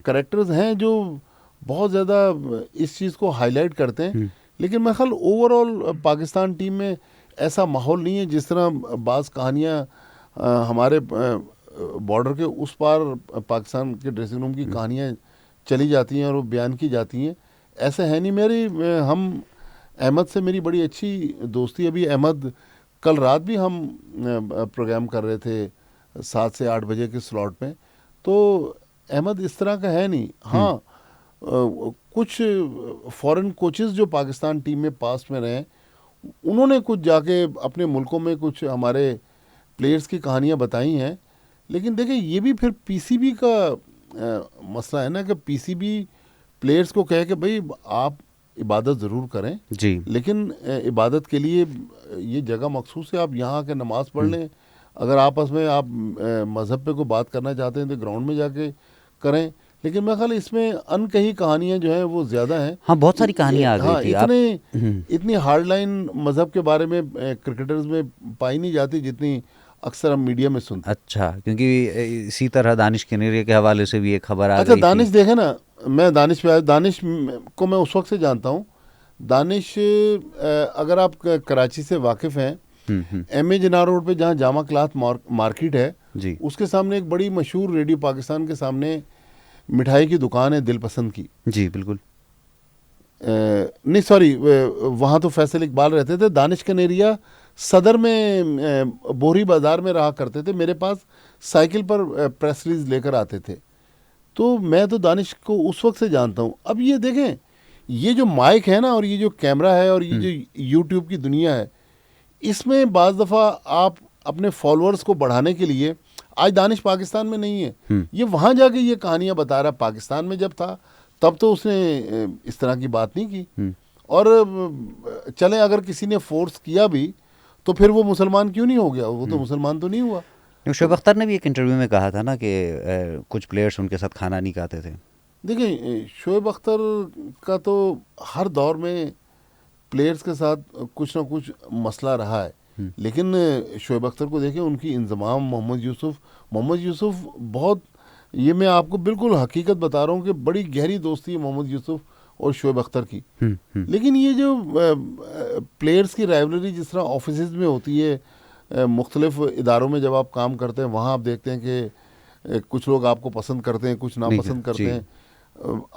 करैक्टर्स हैं जो बहुत ज़्यादा इस चीज़ को हाईलाइट करते हैं, लेकिन मैं ख्याल ओवरऑल पाकिस्तान टीम में ऐसा माहौल नहीं है। जिस तरह बाज़ कहानियाँ हमारे बॉर्डर के उस पार पाकिस्तान के ड्रेसिंग रूम की कहानियाँ चली जाती हैं और वो बयान की जाती हैं, ऐसा है नहीं। हम अहमद से मेरी बड़ी अच्छी दोस्ती। अभी अहमद, कल रात भी हम प्रोग्राम कर रहे थे 7 से 8 बजे के स्लॉट में, तो अहमद इस तरह का है नहीं। हाँ, कुछ फॉरेन कोचेस जो पाकिस्तान टीम में पास्ट में रहे, उन्होंने कुछ जाके अपने मुल्कों में कुछ हमारे प्लेयर्स की कहानियाँ बताई हैं। लेकिन देखिए, ये भी फिर पीसीबी का मसला है ना, कि पीसीबी प्लेयर्स को कहे कि भाई आप इबादत ज़रूर करें जी, लेकिन इबादत के लिए ये जगह मखसूस है, आप यहाँ आके नमाज़ पढ़ लें। अगर आपस में आप मज़हब पे कोई बात करना चाहते हैं तो ग्राउंड में जाके करें। लेकिन मैं ख्याल इसमें अनकही कहानियाँ जो हैं वो ज़्यादा हैं। हाँ, बहुत सारी कहानियाँ आ गई थी। इतनी हार्ड लाइन मज़हब के बारे में क्रिकेटर्स में पाई नहीं जाती जितनी अक्सर हम मीडिया में सुनते। अच्छा, क्योंकि इसी तरह दानिश कनेरिया के हवाले से भी एक खबर आ गई। अच्छा, दानिश देखे ना, मैं दानिश को मैं उस वक्त से जानता हूँ। दानिश, अगर आप कराची से वाकिफ़ हैं, एम.ए. जिन्ना रोड पे जहाँ जामा क्लॉथ मार्केट है जी, उसके सामने एक बड़ी मशहूर रेडियो पाकिस्तान के सामने मिठाई की दुकान है, दिल पसंद की। जी बिल्कुल। नहीं सॉरी, वहाँ तो फैसल इकबाल रहते थे। दानिश कनेरिया सदर में बोरी बाज़ार में रहा करते थे, मेरे पास साइकिल पर प्रेस रिलीज लेकर आते थे। तो मैं तो दानिश को उस वक्त से जानता हूँ। अब ये देखें, ये जो माइक है ना, और ये जो कैमरा है, और ये जो यूट्यूब की दुनिया है, इसमें बाज़ दफ़ा आप अपने फॉलोअर्स को बढ़ाने के लिए, आज दानिश पाकिस्तान में नहीं है, ये वहाँ जाके ये कहानियाँ बता रहा। पाकिस्तान में जब था तब तो उसने इस तरह की बात नहीं की। और चले, अगर किसी ने फोर्स किया भी तो फिर वो मुसलमान क्यों नहीं हो गया? वो तो मुसलमान तो नहीं हुआ। शोएब अख्तर ने भी एक इंटरव्यू में कहा था ना कि कुछ प्लेयर्स उनके साथ खाना नहीं खाते थे। देखिए, शोएब अख्तर का तो हर दौर में प्लेयर्स के साथ कुछ ना कुछ मसला रहा है, लेकिन शोएब अख्तर को देखें, उनकी इंज़माम, मोहम्मद यूसुफ बहुत, ये मैं आपको बिल्कुल हकीकत बता रहा हूँ कि बड़ी गहरी दोस्ती है मोहम्मद यूसुफ और शोएब अख्तर की। लेकिन ये जो प्लेयर्स की राइवलरी जिस तरह ऑफिस में होती है, मुख्तलिफ इदारों में जब आप काम करते हैं वहाँ आप देखते हैं कि कुछ लोग आपको पसंद करते हैं, कुछ नापसंद करते जी। हैं।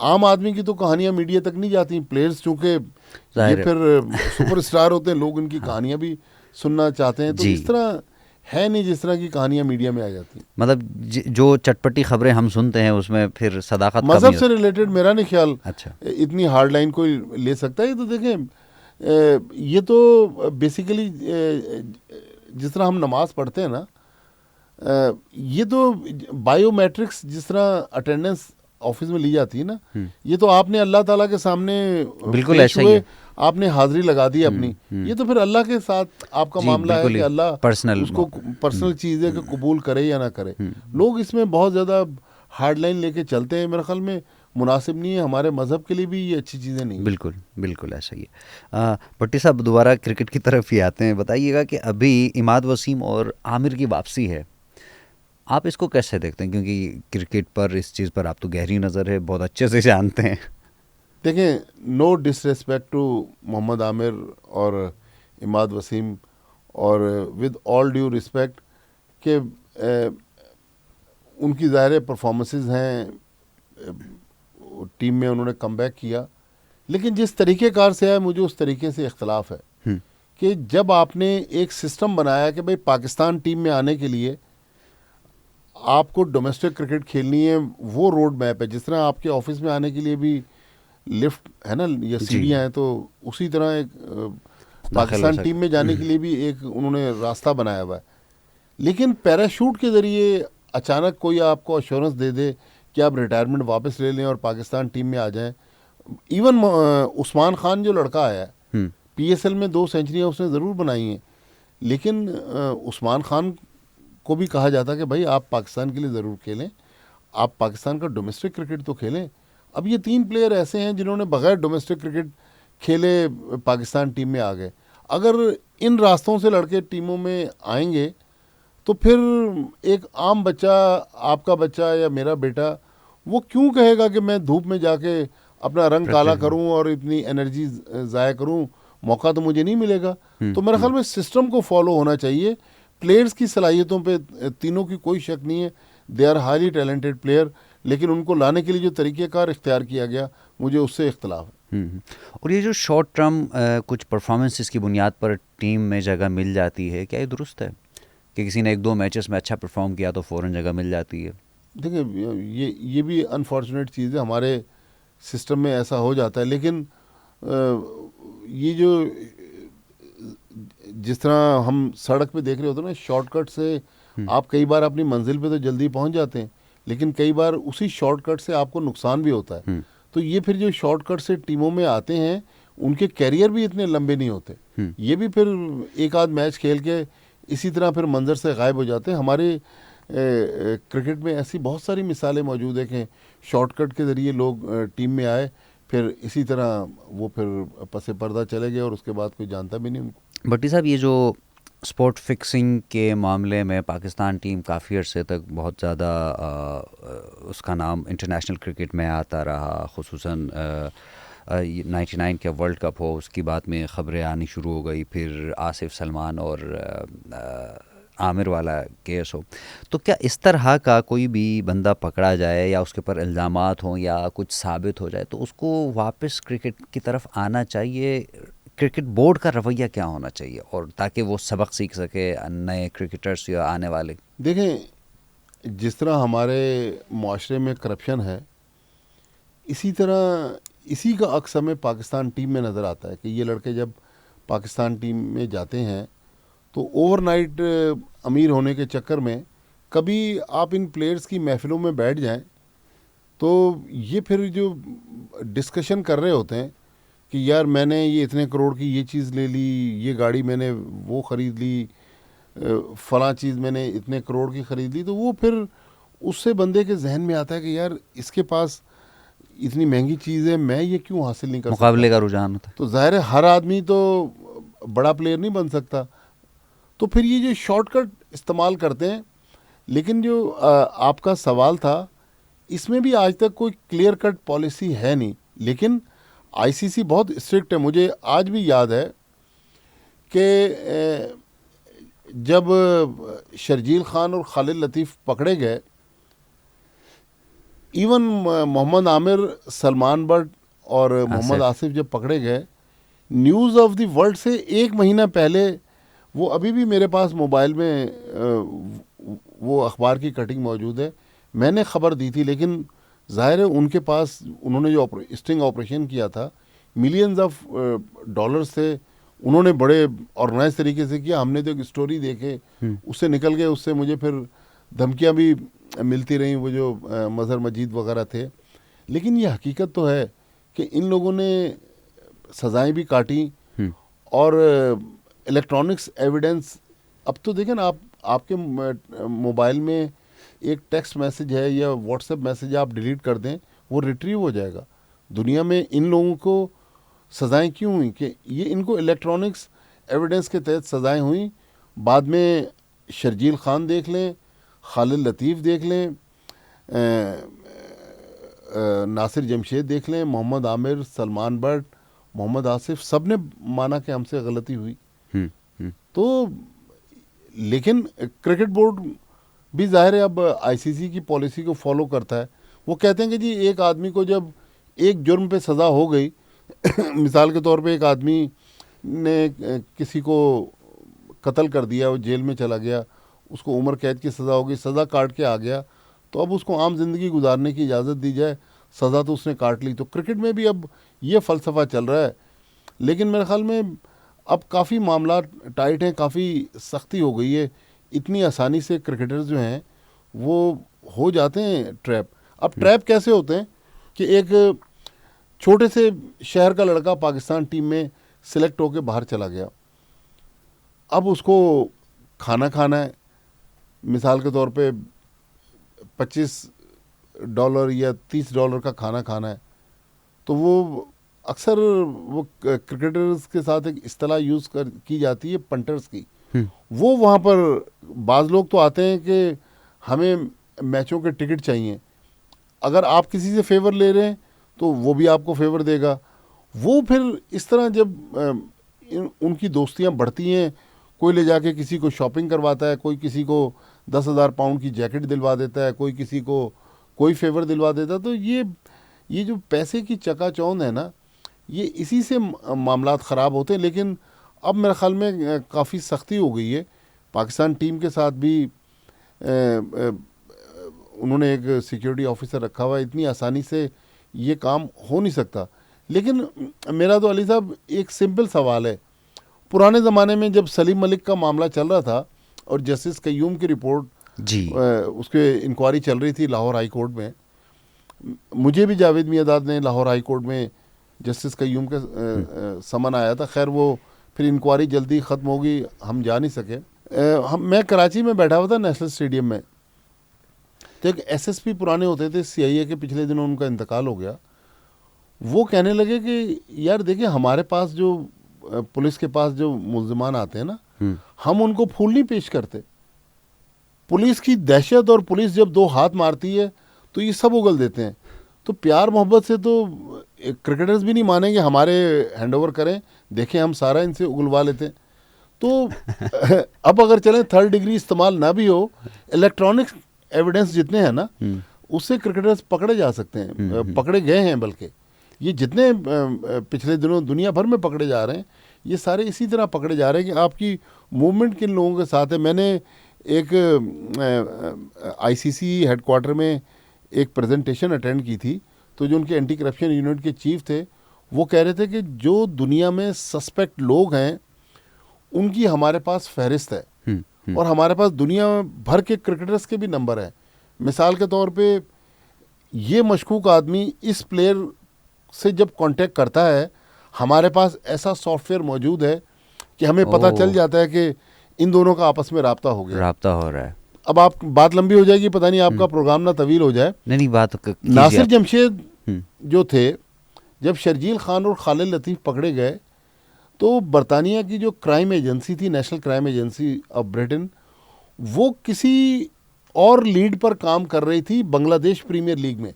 आम आदमी की तो कहानियाँ मीडिया तक नहीं जाती। प्लेयर्स चूँकि ये ज़ाहिर है। फिर सुपरस्टार होते हैं, लोग इनकी कहानियाँ भी सुनना चाहते हैं, तो जी। इस तरह है नहीं जिस तरह की कहानियाँ मीडिया में आ जाती हैं। मतलब जो चटपटी खबरें हम सुनते हैं उसमें फिर सदाकत कम मज़हब ही से होती रिलेटेड मेरा नहीं ख्याल है। अच्छा। इतनी हार्ड लाइन कोई ले सकता है। ये तो देखें, ये तो बेसिकली जिस तरह हम नमाज पढ़ते हैं ना, ये तो बायोमेट्रिक्स जिस तरह अटेंडेंस ऑफिस में ली जाती है ना, ये तो आपने अल्लाह ताला के सामने बिल्कुल पेश ऐसा ही हुए, है। आपने हाजिरी लगा दी अपनी। ये तो फिर अल्लाह के साथ आपका जी, मामला है बिल्कुल कि ही अल्लाह पर्सनल उसको पर्सनल चीज़ है कि कबूल करे या ना करे। लोग इसमें बहुत ज़्यादा हार्ड लाइन लेके चलते हैं, मेरे ख्याल में मुनासिब नहीं है, हमारे मज़हब के लिए भी ये अच्छी चीज़ें नहीं है। बिल्कुल बिल्कुल ऐसा ही है। भट्टी साहब दोबारा क्रिकेट की तरफ ही आते हैं। बताइएगा कि अभी इमाद वसीम और आमिर की वापसी है, आप इसको कैसे देखते हैं? क्योंकि क्रिकेट पर इस चीज़ पर आप तो गहरी नज़र है, बहुत अच्छे से जानते हैं। देखें, no disrespect to Mohammad Amir और इमाद वसीम, और विद ऑल ड्यू रिस्पेक्ट कि उनकी ज़ाहिर परफॉर्मेंसेस हैं, टीम में उन्होंने कमबैक किया, लेकिन जिस तरीक़ेकार से है मुझे उस तरीके से इख्तलाफ है कि जब आपने एक सिस्टम बनाया कि भाई पाकिस्तान टीम में आने के लिए आपको डोमेस्टिक क्रिकेट खेलनी है, वो रोड मैप है। जिस तरह आपके ऑफिस में आने के लिए भी लिफ्ट है ना या सीढ़ियाँ हैं, तो उसी तरह एक पाकिस्तान टीम में जाने के लिए भी एक उन्होंने रास्ता बनाया हुआ है। लेकिन पैराशूट के ज़रिए अचानक कोई आपको अश्योरेंस दे दे कि आप रिटायरमेंट वापस ले लें और पाकिस्तान टीम में आ जाएं। इवन उस्मान खान जो लड़का आया है, PSL में 2 सेंचुरियाँ उसने ज़रूर बनाई हैं, लेकिन उस्मान खान को भी कहा जाता कि भाई आप पाकिस्तान के लिए ज़रूर खेलें, आप पाकिस्तान का डोमेस्टिक क्रिकेट तो खेलें। अब ये 3 प्लेयर ऐसे हैं जिन्होंने बगैर डोमेस्टिक क्रिकेट खेले पाकिस्तान टीम में आ गए। अगर इन रास्तों से लड़के टीमों में आएंगे तो फिर एक आम बच्चा, आपका बच्चा या मेरा बेटा, वो क्यों कहेगा कि मैं धूप में जाके अपना रंग काला करूं और इतनी एनर्जी ज़ाया करूं, मौका तो मुझे नहीं मिलेगा। तो मेरे ख्याल में सिस्टम को फॉलो होना चाहिए। प्लेयर्स की सलाहियतों पे तीनों की कोई शक नहीं है, they are highly talented player, लेकिन उनको लाने के लिए जो तरीक़ेकार इख्तियार किया गया, मुझे उससे इख्तलाफ है। और ये जो शॉर्ट टर्म कुछ परफॉर्मेंसेस की बुनियाद पर टीम में जगह मिल जाती है, क्या ये दुरुस्त है कि किसी ने 1-2 मैचेस में अच्छा परफॉर्म किया तो फ़ौरन जगह मिल जाती है? देखिए, ये भी अनफॉर्चुनेट चीज़ है, हमारे सिस्टम में ऐसा हो जाता है। लेकिन ये जो जिस तरह हम सड़क पे देख रहे होते हैं ना, शॉर्टकट से आप कई बार अपनी मंजिल पे तो जल्दी पहुंच जाते हैं, लेकिन कई बार उसी शॉर्टकट से आपको नुकसान भी होता है। तो ये फिर जो शॉर्टकट से टीमों में आते हैं, उनके कैरियर भी इतने लंबे नहीं होते। ये भी फिर एक आध मैच खेल के इसी तरह फिर मंजर से गायब हो जाते हैं। हमारे क्रिकेट में ऐसी बहुत सारी मिसालें मौजूद है कि शॉर्टकट के ज़रिए लोग टीम में आए, फिर इसी तरह वो फिर पसे पर्दा चले गए और उसके बाद कोई जानता भी नहीं उनको। भट्टी साहब, ये जो स्पॉट फिक्सिंग के मामले में पाकिस्तान टीम काफ़ी अरसे तक बहुत ज़्यादा उसका नाम इंटरनेशनल क्रिकेट में आता रहा, खुसूसन 99 का वर्ल्ड कप हो उसकी बाद में ख़बरें आनी शुरू हो गई, फिर आसिफ सलमान और आमिर वाला केस हो, तो क्या इस तरह का कोई भी बंदा पकड़ा जाए या उसके ऊपर इल्ज़ामात हों या कुछ साबित हो जाए तो उसको वापस क्रिकेट की तरफ आना चाहिए? क्रिकेट बोर्ड का रवैया क्या होना चाहिए और ताकि वो सबक सीख सके नए क्रिकेटर्स या आने वाले? देखें, जिस तरह हमारे माशरे में करप्शन है, इसी तरह इसी का अक्स हमें पाकिस्तान टीम में नज़र आता है कि ये लड़के जब पाकिस्तान टीम में जाते हैं तो ओवरनाइट अमीर होने के चक्कर में कभी आप इन प्लेयर्स की महफिलों में बैठ जाएं तो ये फिर जो डिस्कशन कर रहे होते हैं कि यार मैंने ये इतने करोड़ की ये चीज़ ले ली, ये गाड़ी मैंने वो ख़रीद ली, फ़लाँ चीज़ मैंने इतने करोड़ की ख़रीद ली, तो वो फिर उससे बंदे के जहन में आता है कि यार इसके पास इतनी महंगी चीज़ है, मैं ये क्यों हासिल नहीं कर सकता। मुकाबले का रुझान होता है। तो ज़ाहिर है हर आदमी तो बड़ा प्लेयर नहीं बन सकता, तो फिर ये जो शॉर्टकट इस्तेमाल करते हैं। लेकिन जो आपका सवाल था, इसमें भी आज तक कोई क्लियर कट पॉलिसी है नहीं, लेकिन ICC बहुत स्ट्रिक्ट है। मुझे आज भी याद है कि जब शर्जील खान और खालिद लतीफ़ पकड़े गए, इवन मोहम्मद आमिर, सलमान बट और मोहम्मद आसिफ जब पकड़े गए, न्यूज़ ऑफ द वर्ल्ड से 1 महीना पहले, वो अभी भी मेरे पास मोबाइल में वो अखबार की कटिंग मौजूद है, मैंने ख़बर दी थी, लेकिन ज़ाहिर है उनके पास, उन्होंने जो स्टिंग ऑपरेशन किया था, मिलियंस ऑफ डॉलर्स थे, उन्होंने बड़े ऑर्गेनाइज तरीके से किया। हमने तो एक स्टोरी देखे, उससे निकल गए, उससे मुझे फिर धमकियां भी मिलती रहीं, वो जो मज़हर मजीद वगैरह थे। लेकिन ये हकीकत तो है कि इन लोगों ने सज़ाएं भी काटी, और इलेक्ट्रॉनिक्स एविडेंस, अब तो देखें ना, आपके मोबाइल में एक टेक्स्ट मैसेज है या व्हाट्सएप मैसेज आप डिलीट कर दें, वो रिट्रीव हो जाएगा। दुनिया में इन लोगों को सज़ाएं क्यों हुई कि ये इनको इलेक्ट्रॉनिक्स एविडेंस के तहत सज़ाएं हुई। बाद में शर्जील खान देख लें, खालिद लतीफ़ देख लें, नासिर जमशेद देख लें, मोहम्मद आमिर, सलमान बट, मोहम्मद आसिफ, सब ने माना कि हमसे गलती हुई। तो लेकिन क्रिकेट बोर्ड भी ज़ाहिर है अब आईसीसी की पॉलिसी को फॉलो करता है। वो कहते हैं कि जी एक आदमी को जब एक जुर्म पे सज़ा हो गई मिसाल के तौर पे एक आदमी ने किसी को कत्ल कर दिया, वो जेल में चला गया, उसको उम्र कैद की सज़ा हो गई, सज़ा काट के आ गया, तो अब उसको आम ज़िंदगी गुजारने की इजाज़त दी जाए, सज़ा तो उसने काट ली। तो क्रिकेट में भी अब ये फ़लसफ़ा चल रहा है। लेकिन मेरे ख़्याल में अब काफ़ी मामला टाइट हैं, काफ़ी सख्ती हो गई है, इतनी आसानी से क्रिकेटर्स जो हैं वो हो जाते हैं ट्रैप। अब ट्रैप कैसे होते हैं कि एक छोटे से शहर का लड़का पाकिस्तान टीम में सिलेक्ट होकर बाहर चला गया, अब उसको खाना खाना है, मिसाल के तौर पे $25 या $30 का खाना खाना है, तो वो अक्सर वो क्रिकेटर्स के साथ एक इस्तेलाह यूज़ की जाती है पंटर्स की। वो वहाँ पर बाज़ लोग तो आते हैं कि हमें मैचों के टिकट चाहिए, अगर आप किसी से फेवर ले रहे हैं तो वो भी आपको फेवर देगा। वो फिर इस तरह जब उनकी दोस्तियाँ बढ़ती हैं, कोई ले जाके किसी को शॉपिंग करवाता है, कोई किसी को 10,000 पाउंड की जैकेट दिलवा देता है, कोई किसी को कोई फेवर दिलवा देता है। तो ये जो पैसे की चकाचौंध है ना, ये इसी से मामलात ख़राब होते हैं। लेकिन अब मेरे ख़्याल में काफ़ी सख्ती हो गई है। पाकिस्तान टीम के साथ भी उन्होंने एक सिक्योरिटी ऑफिसर रखा हुआ है, इतनी आसानी से ये काम हो नहीं सकता। लेकिन मेरा तो अली साहब एक सिंपल सवाल है, पुराने ज़माने में जब सलीम मलिक का मामला चल रहा था और जस्टिस कय्यूम की रिपोर्ट जी उसके इंक्वायरी चल रही थी लाहौर हाई कोर्ट में, मुझे भी जावेद मियाँदाद ने लाहौर हाई कोर्ट में जस्टिस कय्यूम का समन आया था। खैर वो फिर इंक्वायरी जल्दी ख़त्म हो गई, हम जा नहीं सके। मैं कराची में बैठा हुआ था नेशनल स्टेडियम में, तो एक एसएसपी पुराने होते थे सीआईए के, पिछले दिनों उनका इंतकाल हो गया। वो कहने लगे कि यार देखिए, हमारे पास जो पुलिस के पास जो मुल्ज़िमान आते हैं ना, हम उनको फूल नहीं पेश करते। पुलिस की दहशत और पुलिस जब दो हाथ मारती है तो ये सब उगल देते हैं। तो प्यार मोहब्बत से तो क्रिकेटर्स भी नहीं मानेंगे, हमारे हैंडओवर करें, देखें हम सारा इनसे उगलवा लेते हैं। तो अब अगर चलें थर्ड डिग्री इस्तेमाल ना भी हो, इलेक्ट्रॉनिक एविडेंस जितने हैं ना, उससे क्रिकेटर्स पकड़े जा सकते हैं, पकड़े गए हैं। बल्कि ये जितने पिछले दिनों दुनिया भर में पकड़े जा रहे हैं, ये सारे इसी तरह पकड़े जा रहे हैं कि आपकी मूवमेंट किन लोगों के साथ है। मैंने एक आईसीसी हेडक्वार्टर में एक प्रेजेंटेशन अटेंड की थी, तो जो उनके एंटी करप्शन यूनिट के चीफ थे, वो कह रहे थे कि जो दुनिया में सस्पेक्ट लोग हैं उनकी हमारे पास फहरिस्त है, और हमारे पास दुनिया भर के क्रिकेटर्स के भी नंबर हैं। मिसाल के तौर पे ये मशकूक आदमी इस प्लेयर से जब कांटेक्ट करता है, हमारे पास ऐसा सॉफ्टवेयर मौजूद है कि हमें पता चल जाता है कि इन दोनों का आपस में राब्ता हो गया, राब्ता हो रहा है। अब आप बात लंबी हो जाएगी, पता नहीं आपका प्रोग्राम ना तवील हो जाए। नहीं बात नासिर जमशेद जो थे, जब शर्जील खान और खालिद लतीफ़ पकड़े गए तो बरतानिया की जो क्राइम एजेंसी थी, national crime agency of Britain, वो किसी और लीड पर काम कर रही थी बांग्लादेश प्रीमियर लीग में।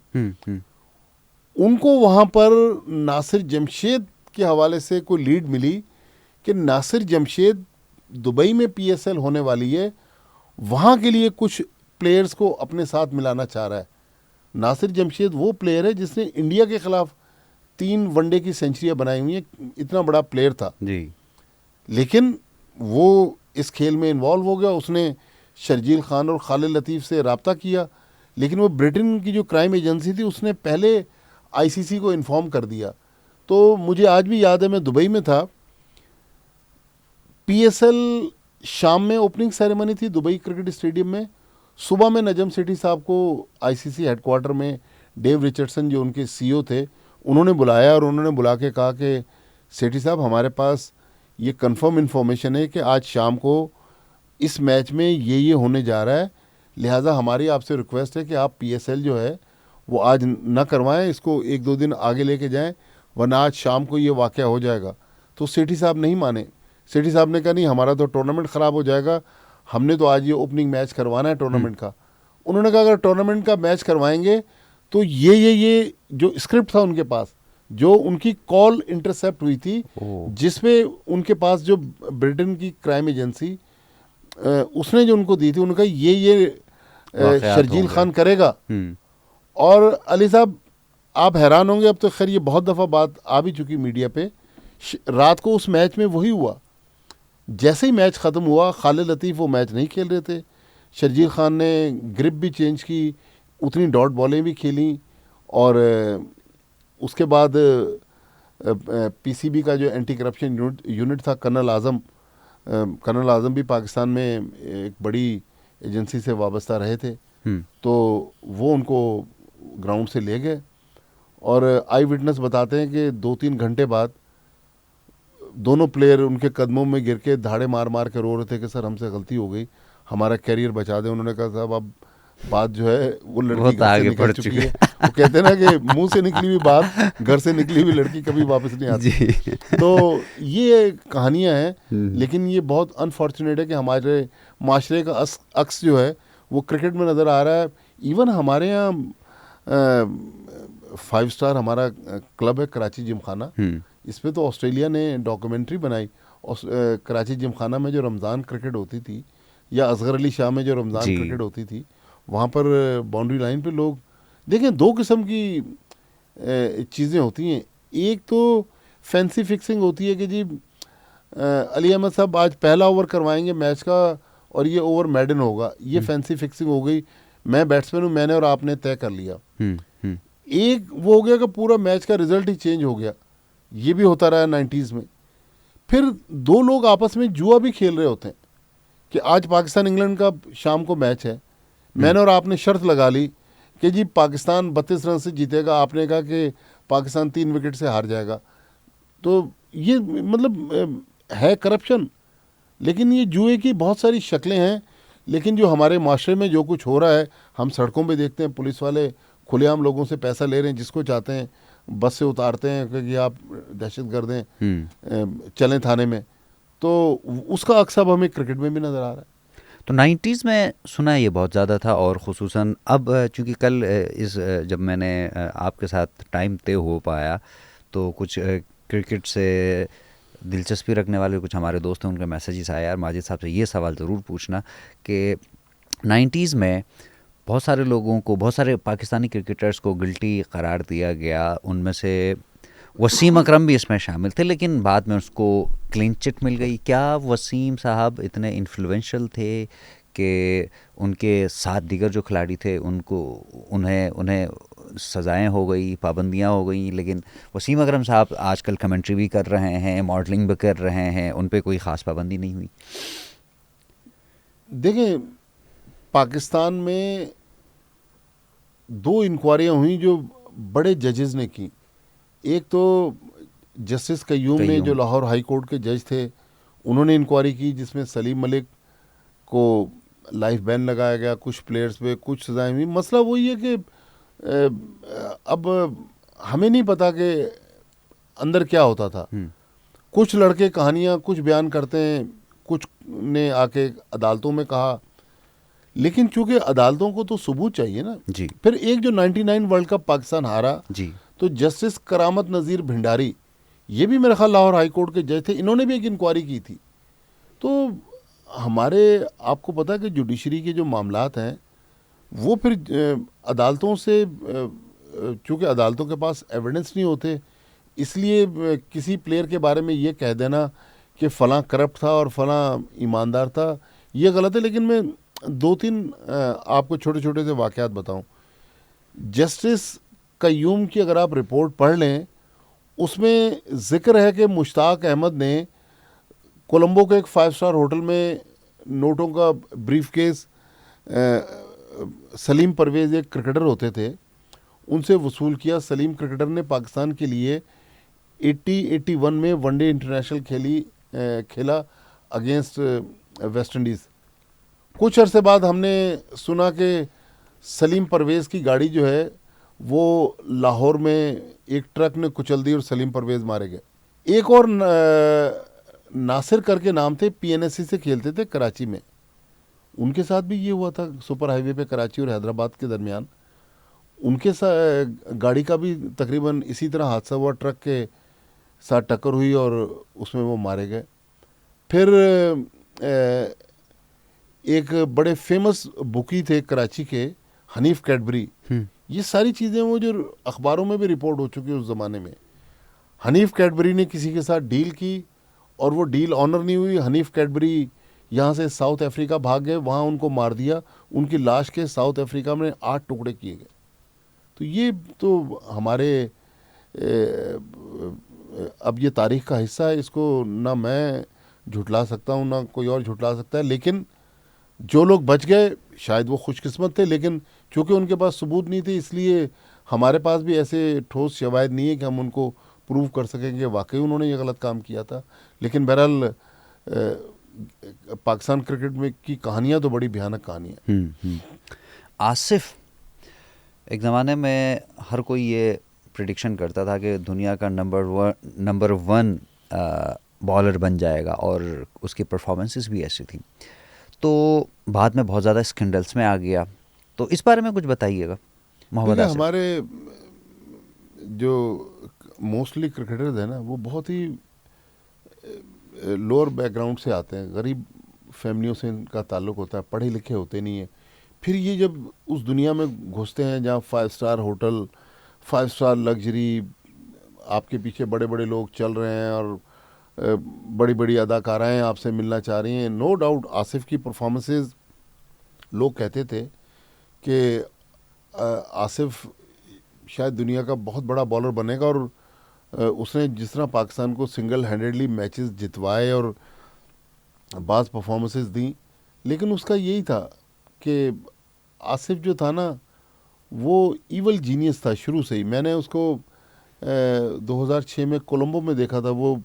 उनको वहाँ पर नासिर जमशेद के हवाले से कोई लीड मिली कि नासिर जमशेद दुबई में PSL होने वाली है, वहाँ के लिए कुछ प्लेयर्स को अपने साथ मिलाना चाह रहा है। नासिर जमशेद वो प्लेयर है जिसने इंडिया के खिलाफ 3 वनडे की सेंचुरियाँ बनाई हुई हैं, इतना बड़ा प्लेयर था जी। लेकिन वो इस खेल में इन्वॉल्व हो गया। उसने शर्जील खान और खालिद लतीफ़ से रब्ता किया, लेकिन वो ब्रिटेन की जो क्राइम एजेंसी थी उसने पहले ICC को इन्फॉर्म कर दिया। तो मुझे आज भी याद है, मैं दुबई में था, PSL शाम में ओपनिंग सेरेमनी थी दुबई क्रिकेट स्टेडियम में, सुबह में नजम सेठी साहब को ICC हेडक्वार्टर में डेव रिचर्डसन जो उनके CEO थे उन्होंने बुलाया और उन्होंने बुला के कहा कि सेठी साहब हमारे पास ये कंफर्म इन्फॉर्मेशन है कि आज शाम को इस मैच में ये होने जा रहा है, लिहाजा हमारी आपसे रिक्वेस्ट है कि आप PSL जो है वो आज ना करवाएं, इसको 1-2 दिन आगे लेके जाएं, वरना आज शाम को ये वाक़या हो जाएगा। तो सेठी साहब नहीं माने। सेठी साहब ने कहा नहीं, हमारा तो टूर्नामेंट ख़राब हो जाएगा, हमने तो आज ये ओपनिंग मैच करवाना है टूर्नामेंट का। उन्होंने कहा अगर टूर्नामेंट का मैच करवाएंगे तो ये जो स्क्रिप्ट था उनके पास, जो उनकी कॉल इंटरसेप्ट हुई थी जिसमें उनके पास जो ब्रिटेन की क्राइम एजेंसी उसने जो उनको दी थी, उन्होंने कहा ये शर्जील खान करेगा। और अली साहब आप हैरान होंगे, अब तो खैर ये बहुत दफ़ा बात आ भी चुकी मीडिया पे, रात को उस मैच में वही हुआ। जैसे ही मैच ख़त्म हुआ, खालिद लतीफ़ वो मैच नहीं खेल रहे थे, शर्जील खान ने ग्रिप भी चेंज की, उतनी डॉट बॉलें भी खेली, और उसके बाद PCB का जो एंटी करप्शन यूनिट था, कर्नल आज़म भी पाकिस्तान में एक बड़ी एजेंसी से वाबस्ता रहे थे, तो वो उनको ग्राउंड से ले गए। और आई विटनेस बताते हैं कि 2-3 घंटे बाद दोनों प्लेयर उनके कदमों में गिर के धाड़े मार मार के रो रहे थे कि सर हमसे गलती हो गई, हमारा कैरियर बचा दें। उन्होंने कहा साहब अब बात जो है वो लड़की घर से निकल चुकी है। वो कहते हैं ना कि मुंह से निकली हुई बात, घर से निकली हुई लड़की कभी वापस नहीं आती। तो ये कहानियां हैं, लेकिन ये बहुत अनफॉर्चुनेट है कि हमारे माशरे का अक्स जो है वो क्रिकेट में नज़र आ रहा है। इवन हमारे यहाँ 5 स्टार हमारा क्लब है कराची जिमखाना, इस पर तो ऑस्ट्रेलिया ने डॉक्यूमेंट्री बनाई। और कराची जिमखाना में जो रमज़ान क्रिकेट होती थी, या असगर अली शाह में जो रमज़ान क्रिकेट होती थी, वहाँ पर बाउंड्री लाइन पे लोग देखें, 2 किस्म की चीज़ें होती हैं। एक तो फैंसी फिक्सिंग होती है कि जी अली अहमद साहब आज पहला ओवर करवाएंगे मैच का और ये ओवर मैडन होगा, ये फैंसी फिक्सिंग हो गई, मैं बैट्समैन हूँ, मैंने और आपने तय कर लिया। एक वो हो गया कि पूरा मैच का रिजल्ट ही चेंज हो गया, ये भी होता रहा 90s में। फिर 2 लोग आपस में जुआ भी खेल रहे होते हैं कि आज पाकिस्तान इंग्लैंड का शाम को मैच है, मैंने और आपने शर्त लगा ली कि जी पाकिस्तान 32 रन से जीतेगा, आपने कहा कि पाकिस्तान 3 विकेट से हार जाएगा। तो ये मतलब है करप्शन, लेकिन ये जुए की बहुत सारी शक्लें हैं। लेकिन जो हमारे माशरे में जो कुछ हो रहा है, हम सड़कों पे देखते हैं पुलिस वाले खुलेआम लोगों से पैसा ले रहे हैं, जिसको चाहते हैं बस से उतारते हैं कि आप दहशतगर्द हैं, चलें थाने में। तो उसका अक्स अब हमें क्रिकेट में भी नज़र आ रहा है। तो 90s में सुना ये बहुत ज़्यादा था, और ख़ुसूसन अब चूँकि कल जब मैंने आपके साथ टाइम तय हो पाया तो कुछ क्रिकेट से दिलचस्पी रखने वाले कुछ हमारे दोस्त हैं, उनके मैसेजेस आए, यार माजिद साहब से ये सवाल ज़रूर पूछना कि 90s में बहुत सारे लोगों को, बहुत सारे पाकिस्तानी क्रिकेटर्स को गिल्टी करार दिया गया, उनमें से वसीम अकरम भी इसमें शामिल थे, लेकिन बाद में उसको क्लीन चिट मिल गई। क्या वसीम साहब इतने इन्फ्लुएंशियल थे कि उनके साथ दीगर जो खिलाड़ी थे उन्हें सज़ाएं हो गई, पाबंदियां हो गई, लेकिन वसीम अकरम साहब आजकल कमेंट्री भी कर रहे हैं, मॉडलिंग भी कर रहे हैं, उन पे कोई ख़ास पाबंदी नहीं हुई? देखें, पाकिस्तान में 2 इंक्वायरियाँ हुई जो बड़े जजेस ने की। एक तो जस्टिस कयूम ने, जो लाहौर हाई कोर्ट के जज थे, उन्होंने इंक्वायरी की जिसमें सलीम मलिक को लाइफ बैन लगाया गया, कुछ प्लेयर्स पे कुछ सजाएं हुई। मसला वही है कि अब हमें नहीं पता कि अंदर क्या होता था। कुछ लड़के कहानियाँ कुछ बयान करते हैं, कुछ ने आके अदालतों में कहा, लेकिन चूंकि अदालतों को तो सबूत चाहिए ना जी। फिर एक जो 99 वर्ल्ड कप पाकिस्तान हारा जी, तो जस्टिस करामत नज़ीर भिंडारी, ये भी मेरे ख्याल लाहौर हाई कोर्ट के जज थे, इन्होंने भी एक इंक्वायरी की थी। तो हमारे आपको पता है कि जुडिशरी के जो मामलात हैं वो फिर अदालतों से चूँकि अदालतों के पास एविडेंस नहीं होते, इसलिए किसी प्लेयर के बारे में ये कह देना कि फ़लाँ करप्ट था और फ़लाँ ईमानदार था, ये गलत है। लेकिन मैं दो तीन आपको छोटे छोटे से वाक़यात बताऊं। जस्टिस कय्यूम की अगर आप रिपोर्ट पढ़ लें, उसमें ज़िक्र है कि मुश्ताक अहमद ने कोलंबो के एक 5 स्टार होटल में नोटों का ब्रीफ केस सलीम परवेज़ एक क्रिकेटर होते थे उनसे वसूल किया। सलीम क्रिकेटर ने पाकिस्तान के लिए 81 में वनडे इंटरनेशनल खेला अगेंस्ट वेस्ट इंडीज़। कुछ अरसे बाद हमने सुना कि सलीम परवेज़ की गाड़ी जो है वो लाहौर में एक ट्रक ने कुचल दी और सलीम परवेज़ मारे गए। एक और नासिर करके नाम थे, PNSC से खेलते थे कराची में, उनके साथ भी ये हुआ था सुपर हाईवे पे कराची और हैदराबाद के दरमियान। उनके साथ गाड़ी का भी तकरीबन इसी तरह हादसा हुआ, ट्रक के साथ टक्कर हुई और उसमें वो मारे गए। फिर एक बड़े फेमस बुकी थे कराची के, हनीफ कैडबरी। ये सारी चीज़ें वो जो अखबारों में भी रिपोर्ट हो चुकी उस ज़माने में। हनीफ कैडबरी ने किसी के साथ डील की और वो डील ऑनर नहीं हुई। हनीफ कैडबरी यहाँ से साउथ अफ्रीका भाग गए, वहाँ उनको मार दिया, उनकी लाश के साउथ अफ्रीका में 8 टुकड़े किए गए। तो ये तो हमारे अब ये तारीख़ का हिस्सा है, इसको ना मैं झुटला सकता हूँ ना कोई और झुटला सकता है। लेकिन जो लोग बच गए शायद वो खुशकिस्मत थे, लेकिन चूँकि उनके पास सबूत नहीं थे इसलिए हमारे पास भी ऐसे ठोस शवाहिद नहीं है कि हम उनको प्रूव कर सकें कि वाकई उन्होंने ये गलत काम किया था। लेकिन बहरहाल पाकिस्तान क्रिकेट में की कहानियाँ तो बड़ी भयानक कहानियाँ। आसिफ, एक ज़माने में हर कोई ये प्रिडिक्शन करता था कि दुनिया का नंबर वन बॉलर बन जाएगा और उसकी परफॉर्मेंसेस भी ऐसी थी। तो बाद में बहुत ज़्यादा स्कैंडल्स में आ गया, तो इस बारे में कुछ बताइएगा मोहम्मद आसिफ। हमारे जो मोस्टली क्रिकेटर्स हैं ना वो बहुत ही लोअर बैकग्राउंड से आते हैं, गरीब फैमिलियों से इनका ताल्लुक़ होता है, पढ़े लिखे होते नहीं हैं। फिर ये जब उस दुनिया में घुसते हैं जहाँ 5 स्टार होटल, 5 स्टार लग्जरी, आपके पीछे बड़े बड़े लोग चल रहे हैं और बड़ी बड़ी अदाकाराएँ आपसे मिलना चाह रही हैं। नो डाउट आसिफ की परफॉर्मेंसेस, लोग कहते थे कि आसिफ शायद दुनिया का बहुत बड़ा बॉलर बनेगा और उसने जिस तरह पाकिस्तान को सिंगल हैंडेडली मैचेस जितवाए और बाज़ परफॉर्मेंसेस दी, लेकिन उसका यही था कि आसिफ जो था ना वो ईवल जीनियस था शुरू से ही। मैंने उसको 2006 में कोलंबो में देखा था, वो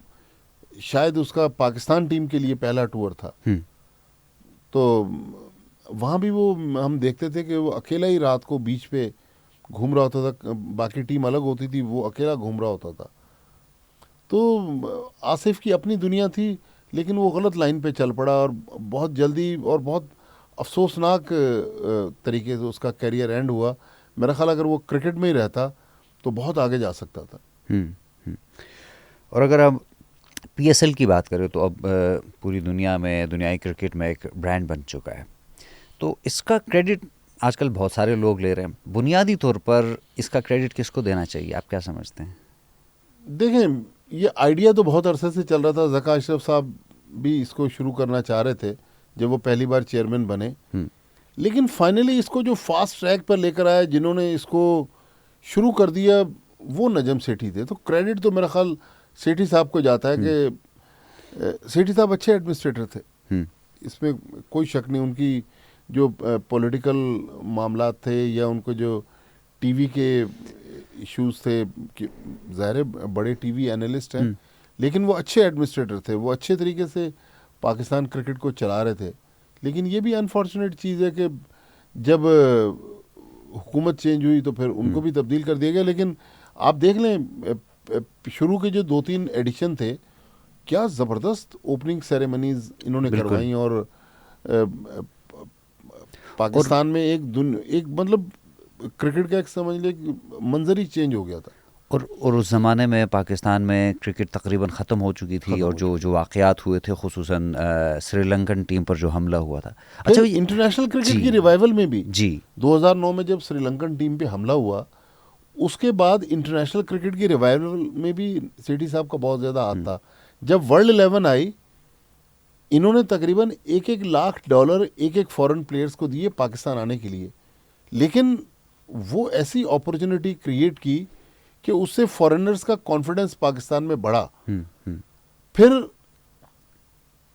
शायद उसका पाकिस्तान टीम के लिए पहला टूर था। तो वहाँ भी वो हम देखते थे कि वो अकेला ही रात को बीच पे घूम रहा होता था, बाकी टीम अलग होती थी, वो अकेला घूम रहा होता था। तो आसिफ की अपनी दुनिया थी, लेकिन वो गलत लाइन पे चल पड़ा और बहुत जल्दी और बहुत अफसोसनाक तरीके से उसका करियर एंड हुआ। मेरा ख्याल अगर वो क्रिकेट में ही रहता तो बहुत आगे जा सकता था। और अगर अब PSL की बात करें तो अब पूरी दुनिया में, दुनियाई क्रिकेट में एक ब्रांड बन चुका है, तो इसका क्रेडिट आजकल बहुत सारे लोग ले रहे हैं। बुनियादी तौर पर इसका क्रेडिट किसको देना चाहिए, आप क्या समझते हैं? देखें, ये आइडिया तो बहुत अरसे से चल रहा था। ज़का अशरफ साहब भी इसको शुरू करना चाह रहे थे जब वो पहली बार चेयरमैन बने, लेकिन फाइनली इसको जो फास्ट ट्रैक पर लेकर आए, जिन्होंने इसको शुरू कर दिया, वो नजम सेठी थे। तो क्रेडिट तो मेरा ख्याल सेठी साहब को जाता है कि सेठी साहब अच्छे एडमिनिस्ट्रेटर थे, इसमें कोई शक नहीं। उनकी जो पॉलिटिकल मामला थे या उनको जो टीवी के इश्यूज थे, ज़ाहिर बड़े टीवी एनालिस्ट हैं, लेकिन वो अच्छे एडमिनिस्ट्रेटर थे, वो अच्छे तरीके से पाकिस्तान क्रिकेट को चला रहे थे। लेकिन ये भी अनफॉर्चुनेट चीज़ है कि जब हुकूमत चेंज हुई तो फिर उनको भी तब्दील कर दिया गया। लेकिन आप देख लें, शुरू के जो 2-3 एडिशन थे, क्या ज़बरदस्त ओपनिंग सेरेमनीज इन्होंने करवाई और पाकिस्तान में एक मतलब क्रिकेट का एक समझ ले मंजर ही चेंज हो गया था। और उस ज़माने में पाकिस्तान में क्रिकेट तकरीबन ख़त्म हो चुकी थी, और जो वाक़यात हुए थे खुसूसन श्रीलंकन टीम पर जो हमला हुआ था। फिर अच्छा इंटरनेशनल क्रिकेट जी की रिवाइवल में भी जी 2009 में जब श्रीलंकन टीम पे हमला हुआ, उसके बाद इंटरनेशनल क्रिकेट की रिवाइवल में भी सेठी साहब का बहुत ज़्यादा हाथ था। जब वर्ल्ड 11 आई, इन्होंने तकरीबन $1-1 लाख एक फॉरेन प्लेयर्स को दिए पाकिस्तान आने के लिए, लेकिन वो ऐसी अपॉर्चुनिटी क्रिएट की कि उससे फॉरेनर्स का कॉन्फिडेंस पाकिस्तान में बढ़ा। हम्म। फिर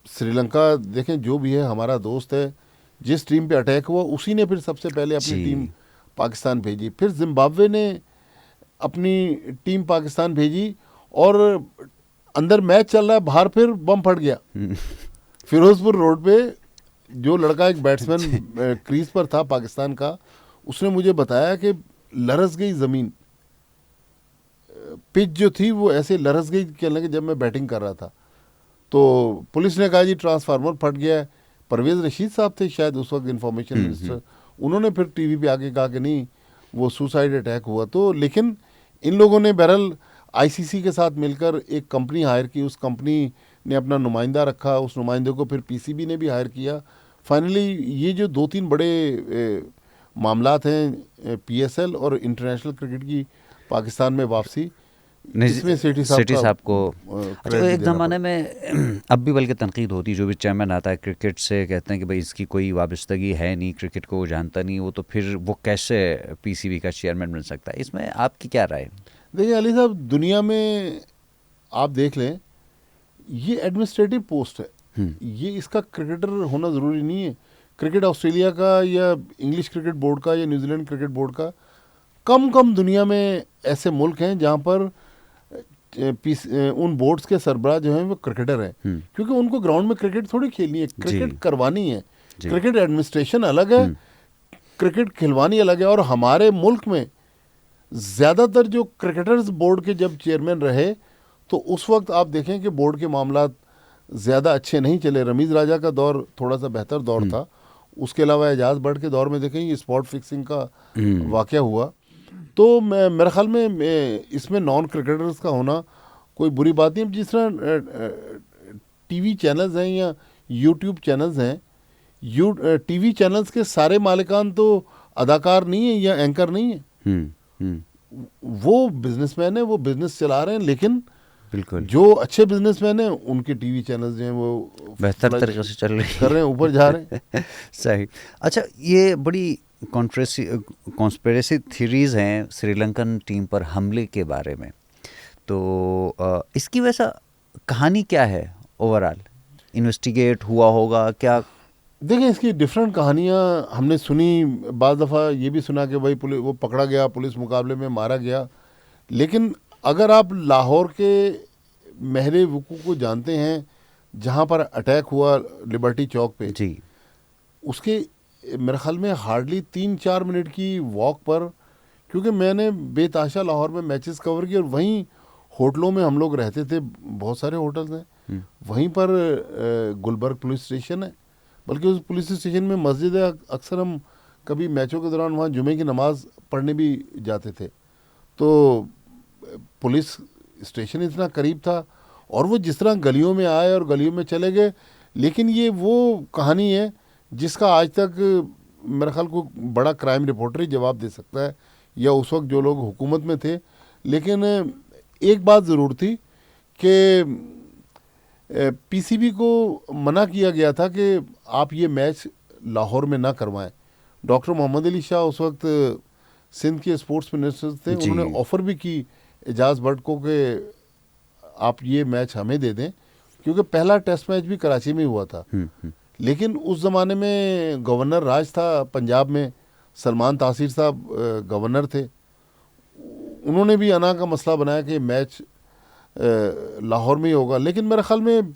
श्रीलंका देखें, जो भी है हमारा दोस्त है, जिस टीम पे अटैक हुआ उसी ने फिर सबसे पहले अपनी जी टीम पाकिस्तान भेजी। फिर जिम्बाब्वे ने अपनी टीम पाकिस्तान भेजी, और अंदर मैच चल रहा है, बाहर फिर बम फट गया। फिरोजपुर रोड पे जो लड़का एक बैट्समैन क्रीज पर था पाकिस्तान का, उसने मुझे बताया कि लरस गई ज़मीन, पिच जो थी वो ऐसे लरस गई कि लगे जब मैं बैटिंग कर रहा था। तो पुलिस ने कहा जी ट्रांसफार्मर फट गया है। परवेज़ रशीद साहब थे शायद उस वक्त इंफॉर्मेशन मिनिस्टर, उन्होंने फिर टीवी पे आके कहा कि नहीं, वो सुसाइड अटैक हुआ। तो लेकिन इन लोगों ने बहरहाल आईसीसी के साथ मिलकर एक कंपनी हायर की, उस कंपनी ने अपना नुमाइंदा रखा, उस नुमाइंदे को फिर पीसीबी ने भी हायर किया। फाइनली ये जो 2-3 बड़े मामलात हैं, पीएसएल और इंटरनेशनल क्रिकेट की पाकिस्तान में वापसी, इसमें सेठी साहब को अच्छा, क्रेडिट एक देना ज़माने में अब भी बल्कि तनकीद होती, जो भी चेयरमैन आता है क्रिकेट से, कहते हैं कि भाई इसकी कोई वाबस्तगी है नहीं, क्रिकेट को वो जानता नहीं, वो तो फिर वो कैसे पीसीबी का चेयरमैन बन सकता है। इसमें आपकी क्या राय है? देखिए अली साहब, दुनिया में आप देख लें, ये एडमिनिस्ट्रेटिव पोस्ट है, ये इसका क्रिकेटर होना ज़रूरी नहीं है। क्रिकेट ऑस्ट्रेलिया का या इंग्लिश क्रिकेट बोर्ड का या न्यूजीलैंड क्रिकेट बोर्ड का, कम दुनिया में ऐसे मुल्क हैं जहाँ पर उन बोर्ड्स के सरबराह जो हैं वो क्रिकेटर हैं, क्योंकि उनको ग्राउंड में क्रिकेट थोड़ी खेलनी है, क्रिकेट करवानी है। क्रिकेट एडमिनिस्ट्रेशन अलग है, क्रिकेट खिलवानी अलग है। और हमारे मुल्क में ज़्यादातर जो क्रिकेटर्स बोर्ड के जब चेयरमैन रहे, तो उस वक्त आप देखें कि बोर्ड के मामलात ज़्यादा अच्छे नहीं चले। रमीज़ राजा का दौर थोड़ा सा बेहतर दौर था, उसके अलावा एजाज बट के दौर में देखें ये स्पॉट फिक्सिंग का वाक़या हुआ। तो मेरे ख्याल में इसमें नॉन क्रिकेटर्स का होना कोई बुरी बात नहीं। जिस तरह टीवी चैनल्स हैं या यूट्यूब चैनल्स हैं, टीवी चैनल्स के सारे मालिकान तो अदाकार नहीं है या एंकर नहीं है, वो बिजनेसमैन है, वो बिजनेस चला रहे हैं। लेकिन बिल्कुल जो अच्छे बिजनेसमैन हैं उनके टीवी चैनल्स जो हैं वो बेहतर तरीके से चल रही कर रहे हैं, ऊपर जा रहे हैं। सही। अच्छा, ये बड़ी कॉन्स्पिरेसी थ्योरीज हैं श्रीलंकन टीम पर हमले के बारे में, तो इसकी वैसा कहानी क्या है? ओवरऑल इन्वेस्टिगेट हुआ होगा क्या? देखें, इसकी डिफरेंट कहानियाँ हमने सुनी। बाज़ दफ़ा ये भी सुना कि भाई पुलिस वो पकड़ा गया, पुलिस मुकाबले में मारा गया। लेकिन अगर आप लाहौर के महरे वकूअ को जानते हैं, जहाँ पर अटैक हुआ लिबर्टी चौक पे जी, उसके मेरे ख्याल में हार्डली 3-4 मिनट की वॉक पर, क्योंकि मैंने बेताशा लाहौर में मैचेस कवर किए और वहीं होटलों में हम लोग रहते थे, बहुत सारे होटल्स हैं वहीं पर। गुलबर्ग पुलिस स्टेशन है, बल्कि उस पुलिस स्टेशन में मस्जिद है। अक्सर हम कभी मैचों के दौरान वहाँ जुमे की नमाज़ पढ़ने भी जाते थे। तो पुलिस स्टेशन इतना करीब था, और वो जिस तरह गलियों में आए और गलियों में चले गए। लेकिन ये वो कहानी है जिसका आज तक मेरे ख्याल को बड़ा क्राइम रिपोर्टर ही जवाब दे सकता है, या उस वक्त जो लोग हुकूमत में थे। लेकिन एक बात ज़रूर थी कि पीसीबी को मना किया गया था कि आप ये मैच लाहौर में ना करवाएं। डॉक्टर मोहम्मद अली शाह उस वक्त सिंध के स्पोर्ट्स मिनिस्टर थे, उन्होंने ऑफ़र भी की एजाज बट को कि आप ये मैच हमें दे दें, क्योंकि पहला टेस्ट मैच भी कराची में हुआ था। लेकिन उस ज़माने में गवर्नर राज था पंजाब में, सलमान तासीर साहब गवर्नर थे। उन्होंने भी अना का मसला बनाया कि मैच लाहौर में ही होगा। लेकिन मेरे ख्याल में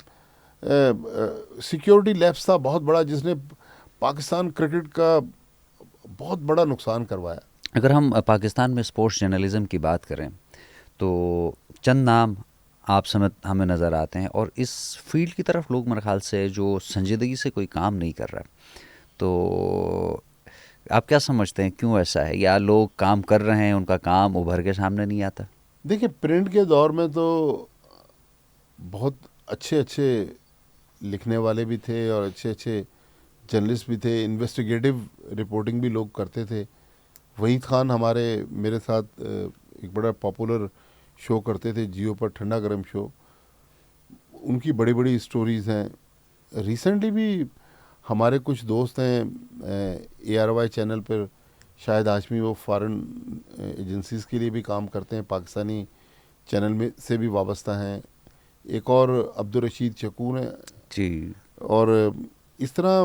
सिक्योरिटी लैप्स था बहुत बड़ा, जिसने पाकिस्तान क्रिकेट का बहुत बड़ा नुकसान करवाया। अगर हम पाकिस्तान में स्पोर्ट्स जर्नलिज़म की बात करें तो चंद नाम आप समेत हमें नज़र आते हैं, और इस फील्ड की तरफ लोग मेरे ख्याल से जो संजीदगी से कोई काम नहीं कर रहा, तो आप क्या समझते हैं क्यों ऐसा है? या लोग काम कर रहे हैं, उनका काम उभर के सामने नहीं आता? देखिए, प्रिंट के दौर में तो बहुत अच्छे अच्छे लिखने वाले भी थे और अच्छे अच्छे जर्नलिस्ट भी थे, इन्वेस्टिगेटिव रिपोर्टिंग भी लोग करते थे। वहीद खान हमारे मेरे साथ एक बड़ा पॉपुलर शो करते थे जियो पर, ठंडा गरम शो। उनकी बड़ी बड़ी स्टोरीज़ हैं। रिसेंटली भी हमारे कुछ दोस्त हैं ARY चैनल पर, शायद हाशमी, वो फॉरेन एजेंसीज़ के लिए भी काम करते हैं, पाकिस्तानी चैनल में से भी वाबस्ता हैं। एक और अब्दुल रशीद शकूर हैं जी। और इस तरह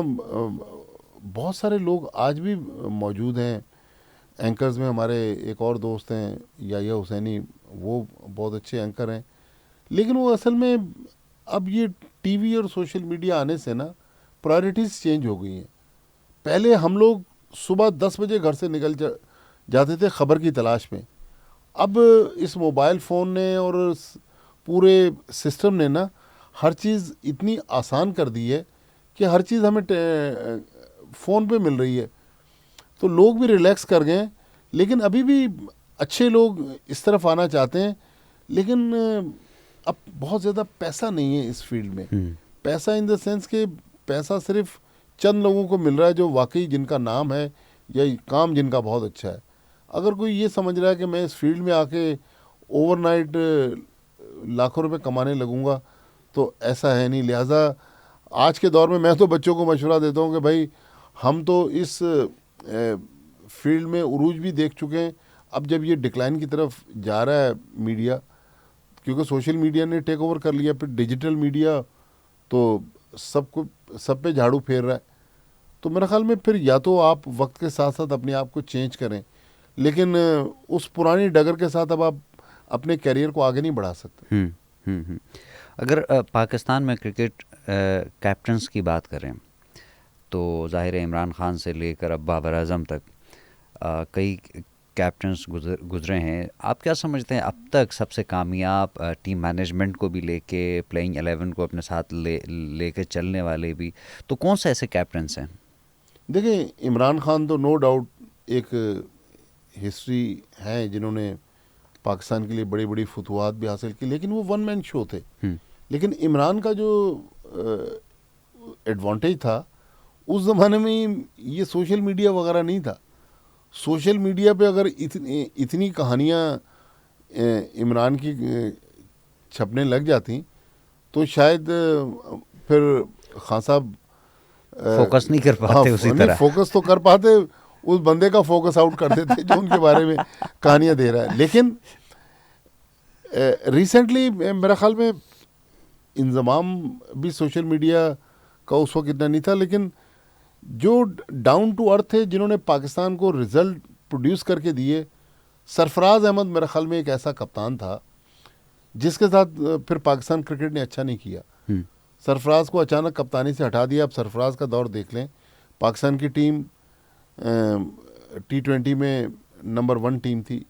बहुत सारे लोग आज भी मौजूद हैं। एंकर्स में हमारे एक और दोस्त हैं याया हुसैनी, वो बहुत अच्छे एंकर हैं। लेकिन वो असल में अब ये टीवी और सोशल मीडिया आने से ना प्रायोरिटीज़ चेंज हो गई हैं। पहले हम लोग सुबह 10 बजे घर से निकल जाते थे खबर की तलाश में। अब इस मोबाइल फ़ोन ने और पूरे सिस्टम ने ना हर चीज़ इतनी आसान कर दी है कि हर चीज़ हमें फ़ोन पे मिल रही है, तो लोग भी रिलैक्स कर गए। लेकिन अभी भी अच्छे लोग इस तरफ आना चाहते हैं, लेकिन अब बहुत ज़्यादा पैसा नहीं है इस फील्ड में। पैसा इन द सेंस कि पैसा सिर्फ चंद लोगों को मिल रहा है जो वाकई जिनका नाम है या काम जिनका बहुत अच्छा है। अगर कोई ये समझ रहा है कि मैं इस फील्ड में आके ओवरनाइट लाखों रुपए कमाने लगूंगा, तो ऐसा है नहीं। लिहाजा आज के दौर में मैं तो बच्चों को मशवरा देता हूँ कि भाई हम तो इस फील्ड में उरूज भी देख चुके हैं। अब जब ये डिक्लाइन की तरफ जा रहा है मीडिया, क्योंकि सोशल मीडिया ने टेक ओवर कर लिया, फिर डिजिटल मीडिया तो सब पे झाड़ू फेर रहा है, तो मेरे ख्याल में फिर या तो आप वक्त के साथ साथ अपने आप को चेंज करें, लेकिन उस पुरानी डगर के साथ अब आप अपने करियर को आगे नहीं बढ़ा सकते। अगर पाकिस्तान में क्रिकेट कैप्टन्स की बात करें तो ज़ाहिर है इमरान खान से लेकर अब बाबर आज़म तक कई कैप्टन्स गुजरे हैं। आप क्या समझते हैं अब तक सबसे कामयाब टीम मैनेजमेंट को भी लेके, प्लेइंग 11 को अपने साथ लेके चलने वाले भी, तो कौन से ऐसे कैप्टन्स हैं? देखिए, इमरान खान तो नो डाउट एक हिस्ट्री है जिन्होंने पाकिस्तान के लिए बड़ी बड़ी फतुहात भी हासिल की, लेकिन वो वन मैन शो थे। लेकिन इमरान का जो एडवांटेज था उस ज़माने में, ये सोशल मीडिया वगैरह नहीं था। सोशल मीडिया पे अगर इतनी कहानियाँ इमरान की छपने लग जाती तो शायद फिर खान साहब फोकस नहीं कर पाते। उसी तरह फोकस तो कर पाते, उस बंदे का फोकस आउट कर देते जो उनके बारे में कहानियाँ दे रहा है। लेकिन रिसेंटली मेरा ख्याल में इंजमाम भी सोशल मीडिया का उस वक्त इतना नहीं था, लेकिन जो डाउन टू अर्थ थे जिन्होंने पाकिस्तान को रिजल्ट प्रोड्यूस करके दिए, सरफराज अहमद मेरे ख्याल में एक ऐसा कप्तान था जिसके साथ फिर पाकिस्तान क्रिकेट ने अच्छा नहीं किया। सरफराज को अचानक कप्तानी से हटा दिया। अब सरफराज का दौर देख लें, पाकिस्तान की टीम T20 में नंबर 1 टीम थी,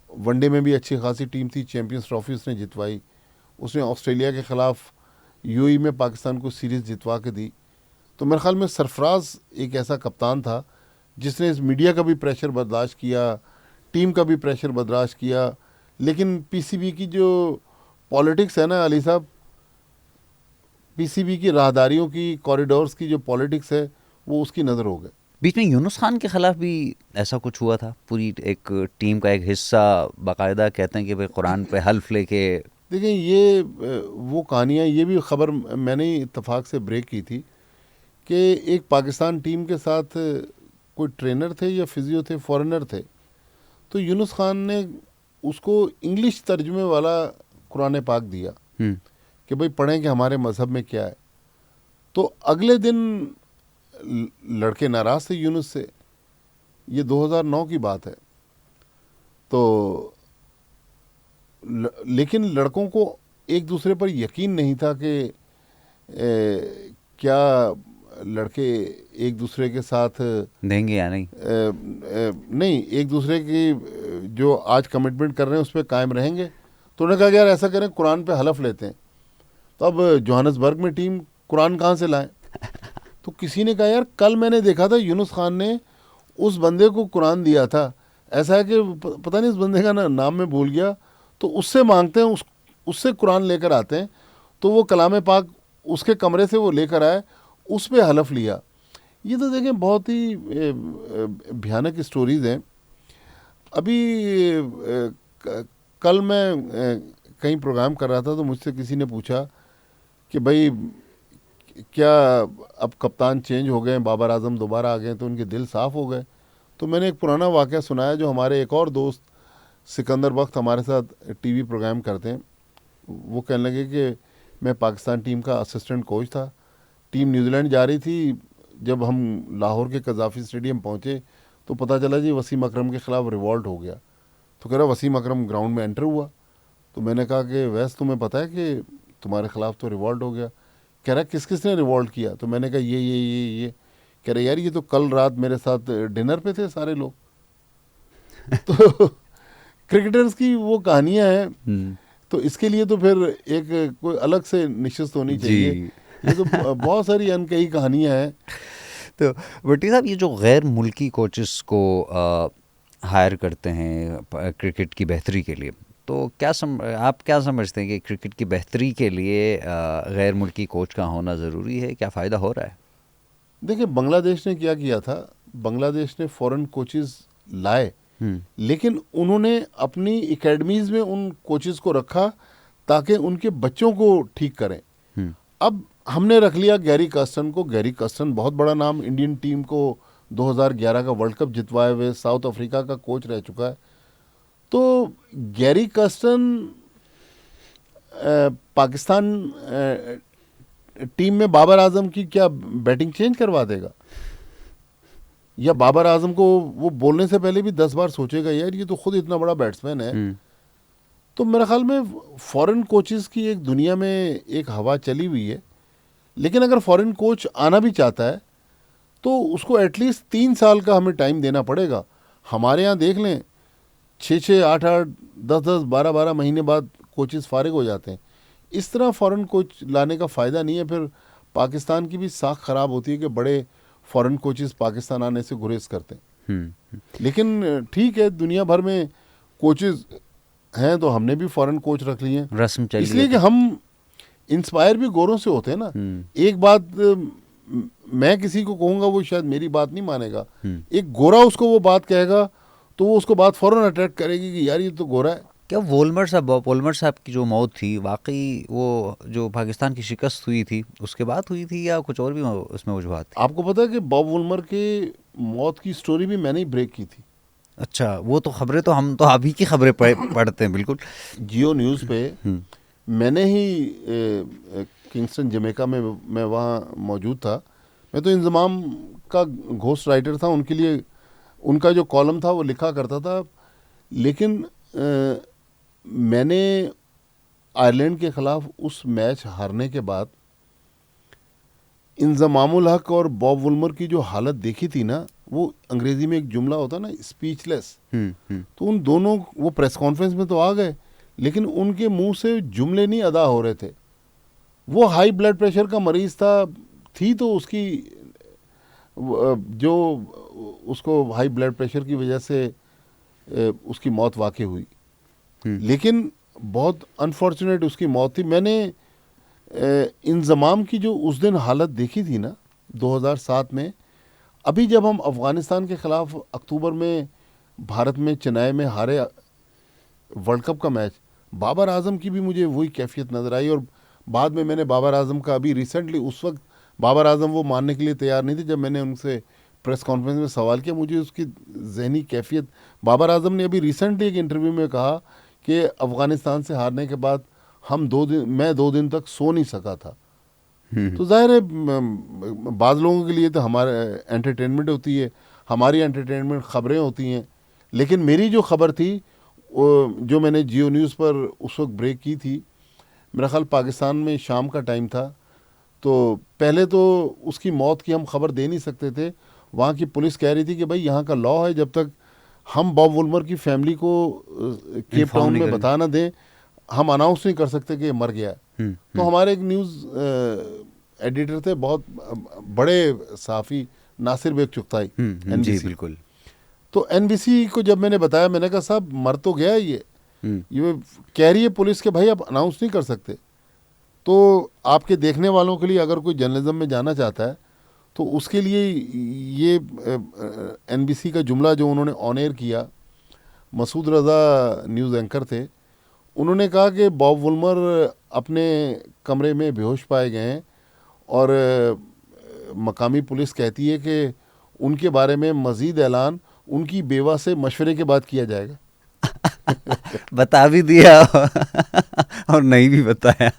वनडे में भी अच्छी खासी टीम थी, चैम्पियंस ट्रॉफी उसने जितवाई। उसने ऑस्ट्रेलिया के ख़िलाफ़ UAE में पाकिस्तान को सीरीज़ जितवा के दी। तो मेरे ख्याल में सरफराज एक ऐसा कप्तान था जिसने इस मीडिया का भी प्रेशर बर्दाश्त किया, टीम का भी प्रेशर बर्दाश्त किया। लेकिन PCB की जो पॉलिटिक्स है ना अली साहब, PCB की राहदारियों की, कॉरिडोर्स की जो पॉलिटिक्स है, वो उसकी नज़र हो गए। बीच में यूनुस खान के ख़िलाफ़ भी ऐसा कुछ हुआ था। पूरी एक टीम का एक हिस्सा बाकायदा कहते हैं कि भाई कुरान पे हल्फ लेके। देखिए, ये वो कहानियाँ, ये भी ख़बर मैंने इत्तेफाक से ब्रेक की थी कि एक पाकिस्तान टीम के साथ कोई ट्रेनर थे या फिजियो थे, फॉरेनर थे, तो यूनुस खान ने उसको इंग्लिश तर्जुमे वाला कुरान पाक दिया कि भाई पढ़ें कि हमारे मज़हब में क्या है। तो अगले दिन लड़के नाराज़ थे यूनुस से। ये 2009 की बात है। तो लेकिन लड़कों को एक दूसरे पर यकीन नहीं था कि क्या लड़के एक दूसरे के साथ देंगे या नहीं। नहीं, एक दूसरे की जो आज कमिटमेंट कर रहे हैं उस पर कायम रहेंगे। तो उन्होंने कहा यार ऐसा करें, कुरान पे हलफ लेते हैं। तो अब जोहान्सबर्ग में टीम कुरान कहाँ से लाएं? तो किसी ने कहा यार कल मैंने देखा था यूनुस खान ने उस बंदे को कुरान दिया था। ऐसा है कि पता नहीं इस बंदे का नाम मैं भूल गया। तो उससे मांगते हैं, उससे कुरान लेकर आते हैं, तो वो कलाम पाक उसके कमरे से वो लेकर आए, उस पर हलफ लिया। ये तो देखें बहुत ही भयानक स्टोरीज़ हैं। अभी कल मैं कहीं प्रोग्राम कर रहा था तो मुझसे किसी ने पूछा कि भाई क्या अब कप्तान चेंज हो गए, बाबर आजम दोबारा आ गए तो उनके दिल साफ़ हो गए। तो मैंने एक पुराना वाक़या सुनाया जो हमारे एक और दोस्त सिकंदर बख्त हमारे साथ टीवी प्रोग्राम करते हैं। वो कहने लगे कि मैं पाकिस्तान टीम का असिस्टेंट कोच था, टीम न्यूजीलैंड जा रही थी, जब हम लाहौर के कज़ाफ़ी स्टेडियम पहुँचे तो पता चला जी वसीम अकरम के ख़िलाफ़ रिवॉल्ट हो गया। तो कह रहा वसीम अकरम ग्राउंड में एंटर हुआ। तो मैंने कहा कि वैसे तुम्हें पता है कि तुम्हारे ख़िलाफ़ तो रिवॉल्ट हो गया। कह रहा किस किस ने रिवॉल्ट किया? तो मैंने कहा ये। कह रहे यार ये तो कल रात मेरे साथ डिनर पे थे सारे लोग। तो क्रिकेटर्स की वो कहानियां हैं, तो इसके लिए तो फिर एक कोई अलग से निश्चित होनी चाहिए। ये तो बहुत सारी अनकही कहानियां हैं। तो भट्टी साहब, ये जो गैर मुल्की कोचेस को हायर करते हैं क्रिकेट की बेहतरी के लिए, तो आप क्या समझते हैं कि क्रिकेट की बेहतरी के लिए गैर मुल्की कोच का होना ज़रूरी है? क्या फ़ायदा हो रहा है? देखिए बांग्लादेश ने क्या किया था, बांग्लादेश ने फॉरेन कोचेस लाए, लेकिन उन्होंने अपनी एकेडमीज़ में उन कोचेस को रखा ताकि उनके बच्चों को ठीक करें। अब हमने रख लिया गैरी कर्स्टन को। गैरी कर्स्टन बहुत बड़ा नाम, इंडियन टीम को 2011 का वर्ल्ड कप जितवाए हुए साउथ अफ्रीका का कोच रह चुका है। तो गैरी कर्स्टन पाकिस्तान टीम में बाबर आजम की क्या बैटिंग चेंज करवा देगा? या बाबर आजम को वो बोलने से पहले भी 10 बार सोचेगा यार ये तो खुद इतना बड़ा बैट्समैन है। तो मेरे ख्याल में फॉरेन कोचेस की एक दुनिया में एक हवा चली हुई है, लेकिन अगर फॉरेन कोच आना भी चाहता है तो उसको एटलीस्ट 3 साल का हमें टाइम देना पड़ेगा। हमारे यहाँ देख लें 6-6, 8-8, 10-10, 12-12 महीने बाद कोचेस फारिग हो जाते हैं। इस तरह फॉरेन कोच लाने का फ़ायदा नहीं है। फिर पाकिस्तान की भी साख ख़राब होती है कि बड़े फॉरेन कोचेस पाकिस्तान आने से गुरेज करते हैं। लेकिन ठीक है, दुनिया भर में कोचेस हैं तो हमने भी फॉरेन कोच रख लिए हैं, रस्म चली इसलिए कि हम इंस्पायर भी गोरों से होते हैं ना। एक बात मैं किसी को कहूँगा वो शायद मेरी बात नहीं मानेगा, एक गोरा उसको वो बात कहेगा तो वो उसको बात फ़ौरन अट्रैक्ट करेगी कि यार ये तो गोरा है। क्या वोल्मर साहब की जो मौत थी, वाकई वो जो पाकिस्तान की शिकस्त हुई थी उसके बाद हुई थी या कुछ और भी उसमें वजूहत थी? आपको पता है कि बॉब वोल्मर के मौत की स्टोरी भी मैंने ही ब्रेक की थी। अच्छा, वो तो खबरें तो हम तो अभी की खबरें पढ़ते हैं बिल्कुल। जियो न्यूज़ पे मैंने ही किंगस्टन जमैका में मैं वहाँ मौजूद था। मैं तो इंजमाम का घोस्ट राइटर था, उनके लिए उनका जो कॉलम था वो लिखा करता था। लेकिन मैंने आयरलैंड के ख़िलाफ़ उस मैच हारने के बाद इंजमामुल हक और बॉब वुल्मर की जो हालत देखी थी ना, वो अंग्रेज़ी में एक जुमला होता है ना, स्पीचलेस। तो उन दोनों, वो प्रेस कॉन्फ्रेंस में तो आ गए लेकिन उनके मुंह से जुमले नहीं अदा हो रहे थे। वो हाई ब्लड प्रेशर का मरीज़ थी तो उसकी जो उसको हाई ब्लड प्रेशर की वजह से उसकी मौत वाक़ई हुई। लेकिन बहुत अनफॉर्चुनेट उसकी मौत थी। मैंने इंजमाम की जो उस दिन हालत देखी थी ना 2007 में, अभी जब हम अफ़गानिस्तान के ख़िलाफ़ अक्टूबर में भारत में चेन्नई में हारे वर्ल्ड कप का मैच, बाबर आजम की भी मुझे वही कैफियत नज़र आई। और बाद में मैंने बाबर आजम का अभी रिसेंटली, उस वक्त बाबर आजम वो मानने के लिए तैयार नहीं थे, जब मैंने उनसे प्रेस कॉन्फ्रेंस में सवाल किया, मुझे उसकी जहनी कैफियत, बाबर आजम ने अभी रिसेंटली एक इंटरव्यू में कहा कि अफ़गानिस्तान से हारने के बाद मैं 2 दिन तक सो नहीं सका था। तो जाहिर है बाज़ लोगों के लिए तो हमारे एंटरटेनमेंट होती है, हमारी एंटरटेनमेंट ख़बरें होती हैं। लेकिन मेरी जो ख़बर थी जो मैंने जियो न्यूज़ पर उस वक्त ब्रेक की थी, मेरा ख्याल पाकिस्तान में शाम का टाइम था, तो पहले तो उसकी मौत की हम खबर दे नहीं सकते थे। वहाँ की पुलिस कह रही थी कि भाई यहाँ का लॉ है, जब तक हम बॉब वुल्मर की फैमिली को केप टाउन में बता ना दें, हम अनाउंस नहीं कर सकते कि मर गया। तो हमारे एक न्यूज़ एडिटर थे, बहुत बड़े सहाफ़ी, नासिर बेग चुगताई, जी बिल्कुल। तो एनबीसी को जब मैंने बताया, मैंने कहा साहब मर तो गया ये, ये कह रही है पुलिस के भाई आप अनाउंस नहीं कर सकते। तो आपके देखने वालों के लिए अगर कोई जर्नलिज्म में जाना चाहता है तो उसके लिए ये एनबीसी का जुमला जो उन्होंने ऑन एयर किया, मसूद रज़ा न्यूज़ एंकर थे, उन्होंने कहा कि बॉब वुल्मर अपने कमरे में बेहोश पाए गए हैं और मकामी पुलिस कहती है कि उनके बारे में मज़ीद ऐलान उनकी बेवा से मशवरे के बाद किया जाएगा। बता भी दिया और नहीं भी बताया।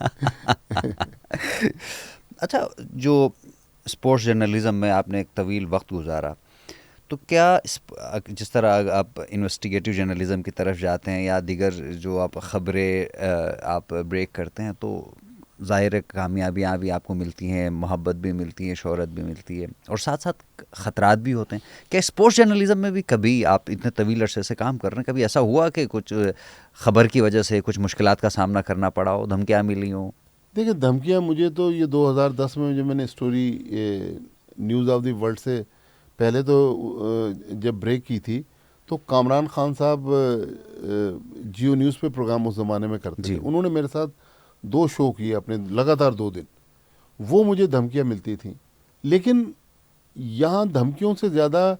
अच्छा, जो स्पोर्ट्स जर्नलिज्म में आपने एक तवील वक्त गुजारा, तो क्या जिस तरह आप इन्वेस्टिगेटिव जर्नलिज्म की तरफ जाते हैं या दीगर जो आप ख़बरें आप ब्रेक करते हैं, तो ज़ाहिर कामयाबियाँ भी आपको मिलती हैं, मोहब्बत भी मिलती है, शोहरत भी मिलती है, और साथ साथ ख़तरात भी होते हैं। क्या स्पोर्ट्स जर्नलिज्म में भी कभी आप इतने तवील अरसे से काम कर रहे हैं, कभी ऐसा हुआ कि कुछ ख़बर की वजह से कुछ मुश्किलात का सामना करना पड़ा हो, धमकियाँ मिली हों? देखिए, धमकियाँ मुझे तो ये 2010 में जो मैंने story news of the world से पहले तो जब ब्रेक की थी, तो कामरान खान साहब जियो न्यूज़ पे प्रोग्राम उस ज़माने में करते थे। उन्होंने मेरे साथ 2 शो किए अपने लगातार 2 दिन। वो मुझे धमकियाँ मिलती थी, लेकिन यहाँ धमकियों से ज़्यादा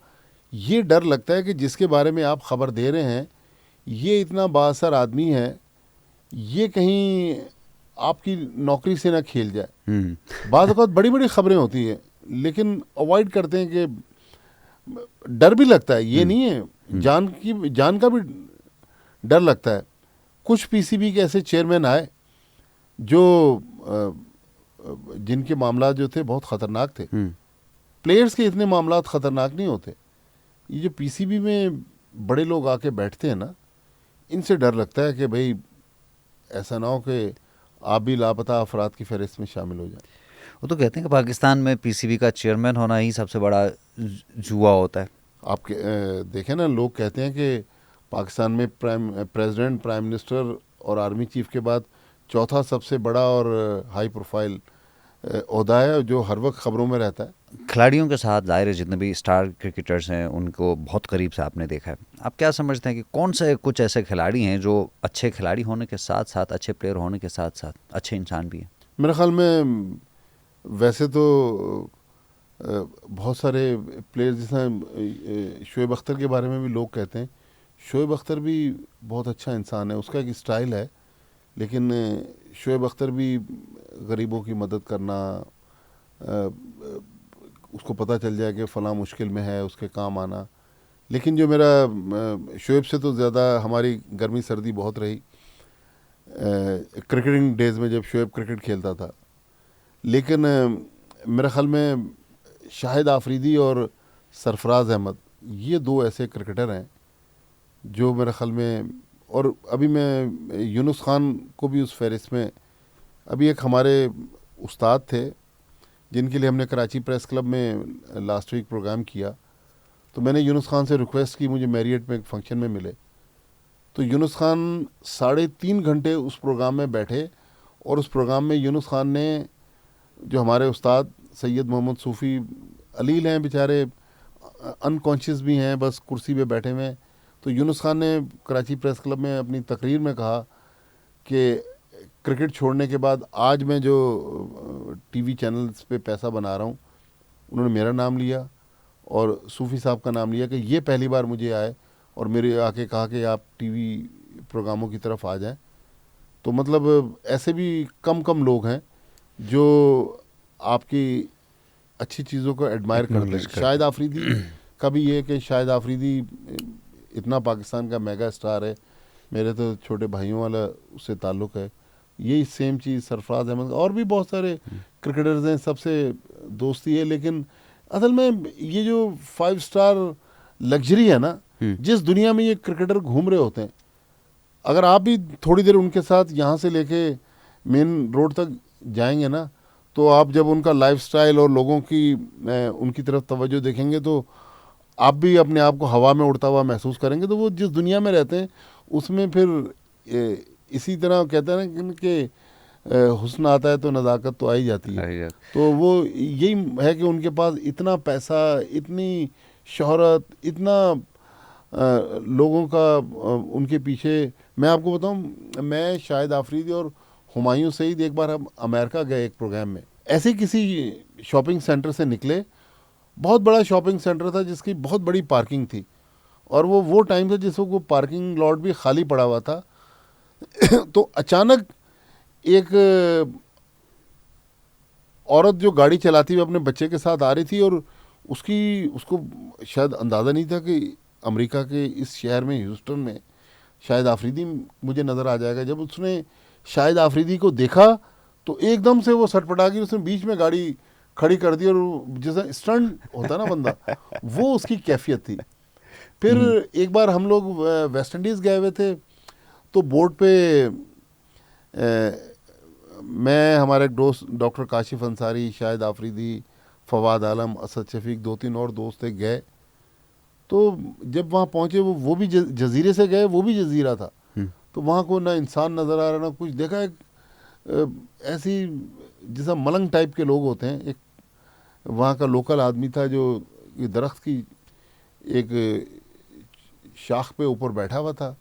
ये डर लगता है कि जिसके बारे में आप ख़बर दे रहे हैं ये इतना बाअसर आदमी है, ये कहीं आपकी नौकरी से ना खेल जाए। बाज़ औक़ात बड़ी बड़ी ख़बरें होती हैं, लेकिन अवॉइड करते हैं कि डर भी लगता है, ये नहीं है, जान का भी डर लगता है। कुछ पीसीबी के ऐसे चेयरमैन आए जो जिनके मामला जो थे बहुत ख़तरनाक थे। प्लेयर्स के इतने मामला ख़तरनाक नहीं होते, ये जो पीसीबी में बड़े लोग आके बैठते हैं ना, इनसे डर लगता है कि भाई ऐसा ना हो कि आप भी लापता अफराद की फहरिस्त में शामिल हो जाए। वो तो कहते हैं कि पाकिस्तान में पीसीबी का चेयरमैन होना ही सबसे बड़ा जुआ होता है। आप देखें ना, लोग कहते हैं कि पाकिस्तान में प्रेसिडेंट, प्राइम मिनिस्टर और आर्मी चीफ के बाद चौथा सबसे बड़ा और हाई प्रोफाइल ओहदा है जो हर वक्त ख़बरों में रहता है। खिलाड़ियों के साथ ज़ाहिर है जितने भी स्टार क्रिकेटर्स हैं उनको बहुत करीब से आपने देखा है। आप क्या समझते हैं कि कौन से कुछ ऐसे खिलाड़ी हैं जो अच्छे खिलाड़ी होने के साथ साथ, अच्छे प्लेयर होने के साथ साथ अच्छे इंसान भी हैं? मेरे ख्याल में वैसे तो बहुत सारे प्लेयर्स, जैसे शोएब अख्तर के बारे में भी लोग कहते हैं। शोएब अख्तर भी बहुत अच्छा इंसान है, उसका एक स्टाइल है, लेकिन शोएब अख्तर भी गरीबों की मदद करना, उसको पता चल जाए कि फ़लाँ मुश्किल में है, उसके काम आना। लेकिन जो मेरा शोएब से तो ज़्यादा हमारी गर्मी सर्दी बहुत रही क्रिकेटिंग डेज़ में, जब शोएब क्रिकेट खेलता था। लेकिन मेरे ख़्याल में शाहिद आफरीदी और सरफराज अहमद, ये 2 ऐसे क्रिकेटर हैं जो मेरे ख़्याल में, और अभी मैं यूनुस खान को भी उस फहरिस्त में, अभी एक हमारे उस्ताद थे जिनके लिए हमने कराची प्रेस क्लब में लास्ट वीक प्रोग्राम किया, तो मैंने यूनुस खान से रिक्वेस्ट की मुझे मैरियट में एक फ़ंक्शन में मिले, तो यूनुस खान 3.5 घंटे उस प्रोग्राम में बैठे, और उस प्रोग्राम में यूनुस खान ने, जो हमारे उस्ताद सैयद मोहम्मद सूफ़ी अलील हैं, बेचारे अनकॉन्शियस भी हैं, बस कुर्सी पे बैठे हुए हैं, तो यूनुस खान ने कराची प्रेस क्लब में अपनी तकरीर में कहा कि क्रिकेट छोड़ने के बाद आज मैं जो टीवी चैनल्स पे पैसा बना रहा हूँ, उन्होंने मेरा नाम लिया और सूफ़ी साहब का नाम लिया कि ये पहली बार मुझे आए और मेरे आके कहा कि आप टीवी प्रोग्रामों की तरफ आ जाएं। तो मतलब ऐसे भी कम लोग हैं जो आपकी अच्छी चीज़ों को एडमायर करते हैं। शाहिद आफरीदी का भी ये कि शाहिद आफरीदी इतना पाकिस्तान का मेगा स्टार है, मेरे तो छोटे भाइयों वाला उससे ताल्लुक़ है। यही सेम चीज़ सरफराज अहमद, और भी बहुत सारे क्रिकेटर्स हैं, सबसे दोस्ती है। लेकिन असल में ये जो 5 स्टार लग्जरी है ना, जिस दुनिया में ये क्रिकेटर घूम रहे होते हैं, अगर आप भी थोड़ी देर उनके साथ यहाँ से लेके मेन रोड तक जाएंगे ना, तो आप जब उनका लाइफस्टाइल और लोगों की उनकी तरफ तवज्जो देखेंगे तो आप भी अपने आप को हवा में उड़ता हुआ महसूस करेंगे। तो वो जिस दुनिया में रहते हैं उसमें फिर इसी तरह कहते हैं ना कि हुस्न आता है तो नज़ाकत तो आ ही जाती है। तो वो यही है कि उनके पास इतना पैसा, इतनी शोहरत, इतना लोगों का उनके पीछे। मैं आपको बताऊं, मैं शाहिद आफरीदी और हुमायूं सईद एक बार हम अमेरिका गए एक प्रोग्राम में, ऐसे ही किसी शॉपिंग सेंटर से निकले। बहुत बड़ा शॉपिंग सेंटर था जिसकी बहुत बड़ी पार्किंग थी, और वो टाइम था जिस वक्त वो पार्किंग लॉट भी खाली पड़ा हुआ था। तो अचानक एक औरत जो गाड़ी चलाती हुई अपने बच्चे के साथ आ रही थी, और उसको शायद अंदाज़ा नहीं था कि अमेरिका के इस शहर में, ह्यूस्टन में, शाहिद आफरीदी मुझे नज़र आ जाएगा। जब उसने शाहिद आफरीदी को देखा तो एकदम से वो सटपटा गई, उसने बीच में गाड़ी खड़ी कर दी, और जैसा स्टंट होता ना बंदा, वो उसकी कैफियत थी। फिर एक बार हम लोग वेस्ट इंडीज़ गए हुए थे, तो बोर्ड पे मैं, हमारे एक दोस्त डॉक्टर काशिफ अंसारी, शाहिद आफरीदी, फवाद आलम, असद शफीक, 2-3 और दोस्त थे, गए। तो जब वहाँ पहुँचे, वो भी जजीरे से गए, वो भी जजीरा था, तो वहाँ को ना इंसान नज़र आ रहा ना कुछ। देखा एक ऐसी जैसा मलंग टाइप के लोग होते हैं, एक वहाँ का लोकल आदमी था जो ये दरख्त की एक शाख पे ऊपर बैठा हुआ था,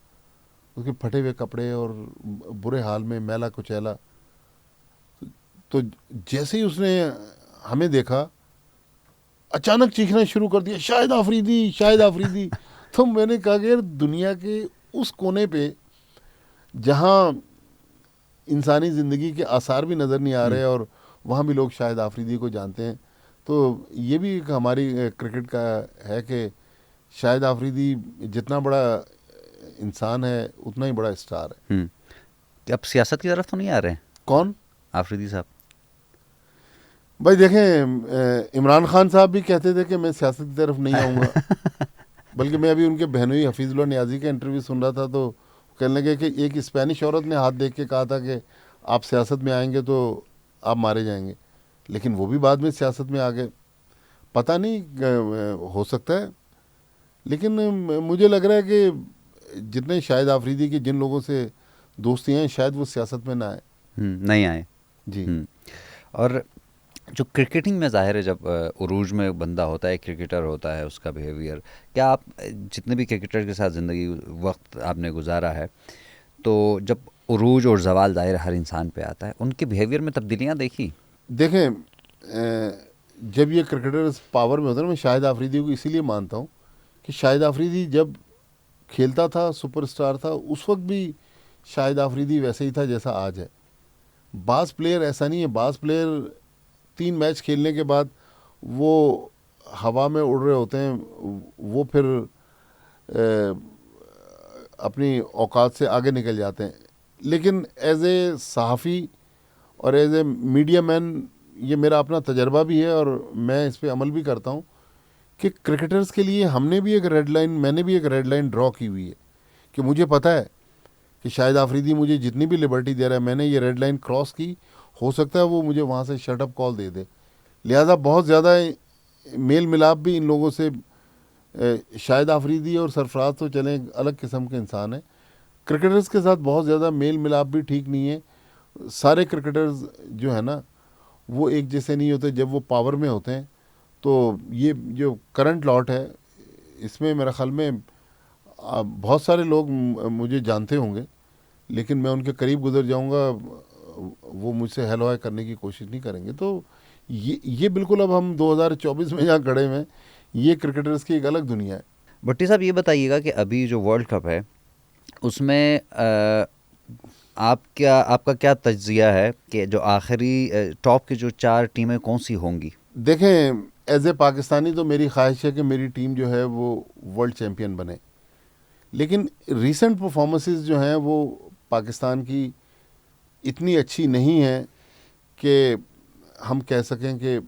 उसके फटे हुए कपड़े और बुरे हाल में, मैला कुचैला। तो जैसे ही उसने हमें देखा, अचानक चीखना शुरू कर दिया, शाहिद आफरीदी, शाहिद आफरीदी। तो मैंने कहा कि यार, दुनिया के उस कोने पे जहाँ इंसानी ज़िंदगी के आसार भी नज़र नहीं आ रहे, और वहाँ भी लोग शाहिद आफरीदी को जानते हैं। तो ये भी एक हमारी क्रिकेट का है कि शाहिद आफरीदी जितना बड़ा इंसान है उतना ही बड़ा स्टार है। अब सियासत की तरफ तो नहीं आ रहे हैं कौन? आफरीदी साहब। भाई देखें, इमरान खान साहब भी कहते थे कि मैं सियासत की तरफ नहीं आऊँगा। बल्कि मैं अभी उनके बहनोई हफीजुल्लाह नियाज़ी का इंटरव्यू सुन रहा था, तो कहने लगे कि एक स्पेनिश औरत ने हाथ देख के कहा था कि आप सियासत में आएंगे तो आप मारे जाएंगे, लेकिन वो भी बाद में सियासत में आ गए। पता नहीं, हो सकता है, लेकिन मुझे लग रहा है कि जितने शाहिद आफरीदी की जिन लोगों से दोस्ती हैं, शायद वो सियासत में ना आए। नहीं आए जी। और जो क्रिकेटिंग में ज़ाहिर है, जब उरूज में बंदा होता है, क्रिकेटर होता है, उसका बिहेवियर, क्या आप जितने भी क्रिकेटर के साथ ज़िंदगी वक्त आपने गुजारा है, तो जब उरूज और जवाल ज़ाहिर हर इंसान पे आता है, उनके बिहेवियर में तब्दीलियाँ देखी? देखें, जब ये क्रिकेटर्स पावर में होते हैं ना, मैं शाहिद आफरीदी को इसीलिए मानता हूँ कि शाहिद आफरीदी जब खेलता था, सुपरस्टार था, उस वक्त भी शाहिद आफरीदी वैसे ही था जैसा आज है। बाज़ प्लेयर ऐसा नहीं है, बाज़ प्लेयर 3 मैच खेलने के बाद वो हवा में उड़ रहे होते हैं, वो फिर अपनी औकात से आगे निकल जाते हैं। लेकिन एज ए सहाफ़ी और एज ए मीडिया मैन, ये मेरा अपना तजर्बा भी है और मैं इस पर अमल भी करता हूँ कि क्रिकेटर्स के लिए मैंने भी एक रेड लाइन ड्रॉ की हुई है कि मुझे पता है कि शाहिद आफरीदी मुझे जितनी भी लिबर्टी दे रहा है, मैंने ये रेड लाइन क्रॉस की, हो सकता है वो मुझे वहाँ से शट अप कॉल दे दे। लिहाजा बहुत ज़्यादा मेल मिलाप भी इन लोगों से, शाहिद आफरीदी और सरफराज तो चलें अलग किस्म के इंसान हैं, क्रिकेटर्स के साथ बहुत ज़्यादा मेल मिलाप भी ठीक नहीं है। सारे क्रिकेटर्स जो है ना, वो एक जैसे नहीं होते जब वो पावर में होते हैं। तो ये जो करंट लॉट है, इसमें मेरा ख्याल में बहुत सारे लोग मुझे जानते होंगे, लेकिन मैं उनके करीब गुजर जाऊंगा, वो मुझसे हेलो हाय करने की कोशिश नहीं करेंगे। तो ये बिल्कुल, अब हम 2024 में यहाँ खड़े हैं, ये क्रिकेटर्स की एक अलग दुनिया है। भट्टी साहब, ये बताइएगा कि अभी जो वर्ल्ड कप है उसमें आपका क्या तज्जिया है कि जो आखिरी टॉप की जो 4 टीमें कौन सी होंगी? देखें, एज ए पाकिस्तानी तो मेरी ख्वाहिश है कि मेरी टीम जो है वो वर्ल्ड चैम्पियन बने, लेकिन रीसेंट परफॉर्मेंसेस जो हैं वो पाकिस्तान की इतनी अच्छी नहीं है कि हम कह सकें कि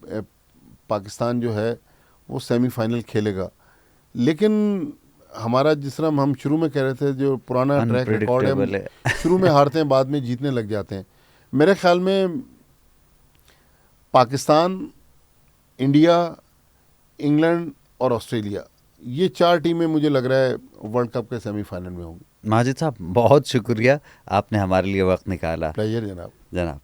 पाकिस्तान जो है वो सेमीफाइनल खेलेगा। लेकिन हमारा, जिस तरह हम शुरू में कह रहे थे, जो पुराना ट्रैक रिकॉर्ड है, हम शुरू में हारते हैं, बाद में जीतने लग जाते हैं। मेरे ख्याल में पाकिस्तान, इंडिया, इंग्लैंड और ऑस्ट्रेलिया, ये 4 टीमें मुझे लग रहा है वर्ल्ड कप के सेमीफाइनल में होंगी। माजिद साहब, बहुत शुक्रिया, आपने हमारे लिए वक्त निकाला। प्लेजर जनाब। जनाब।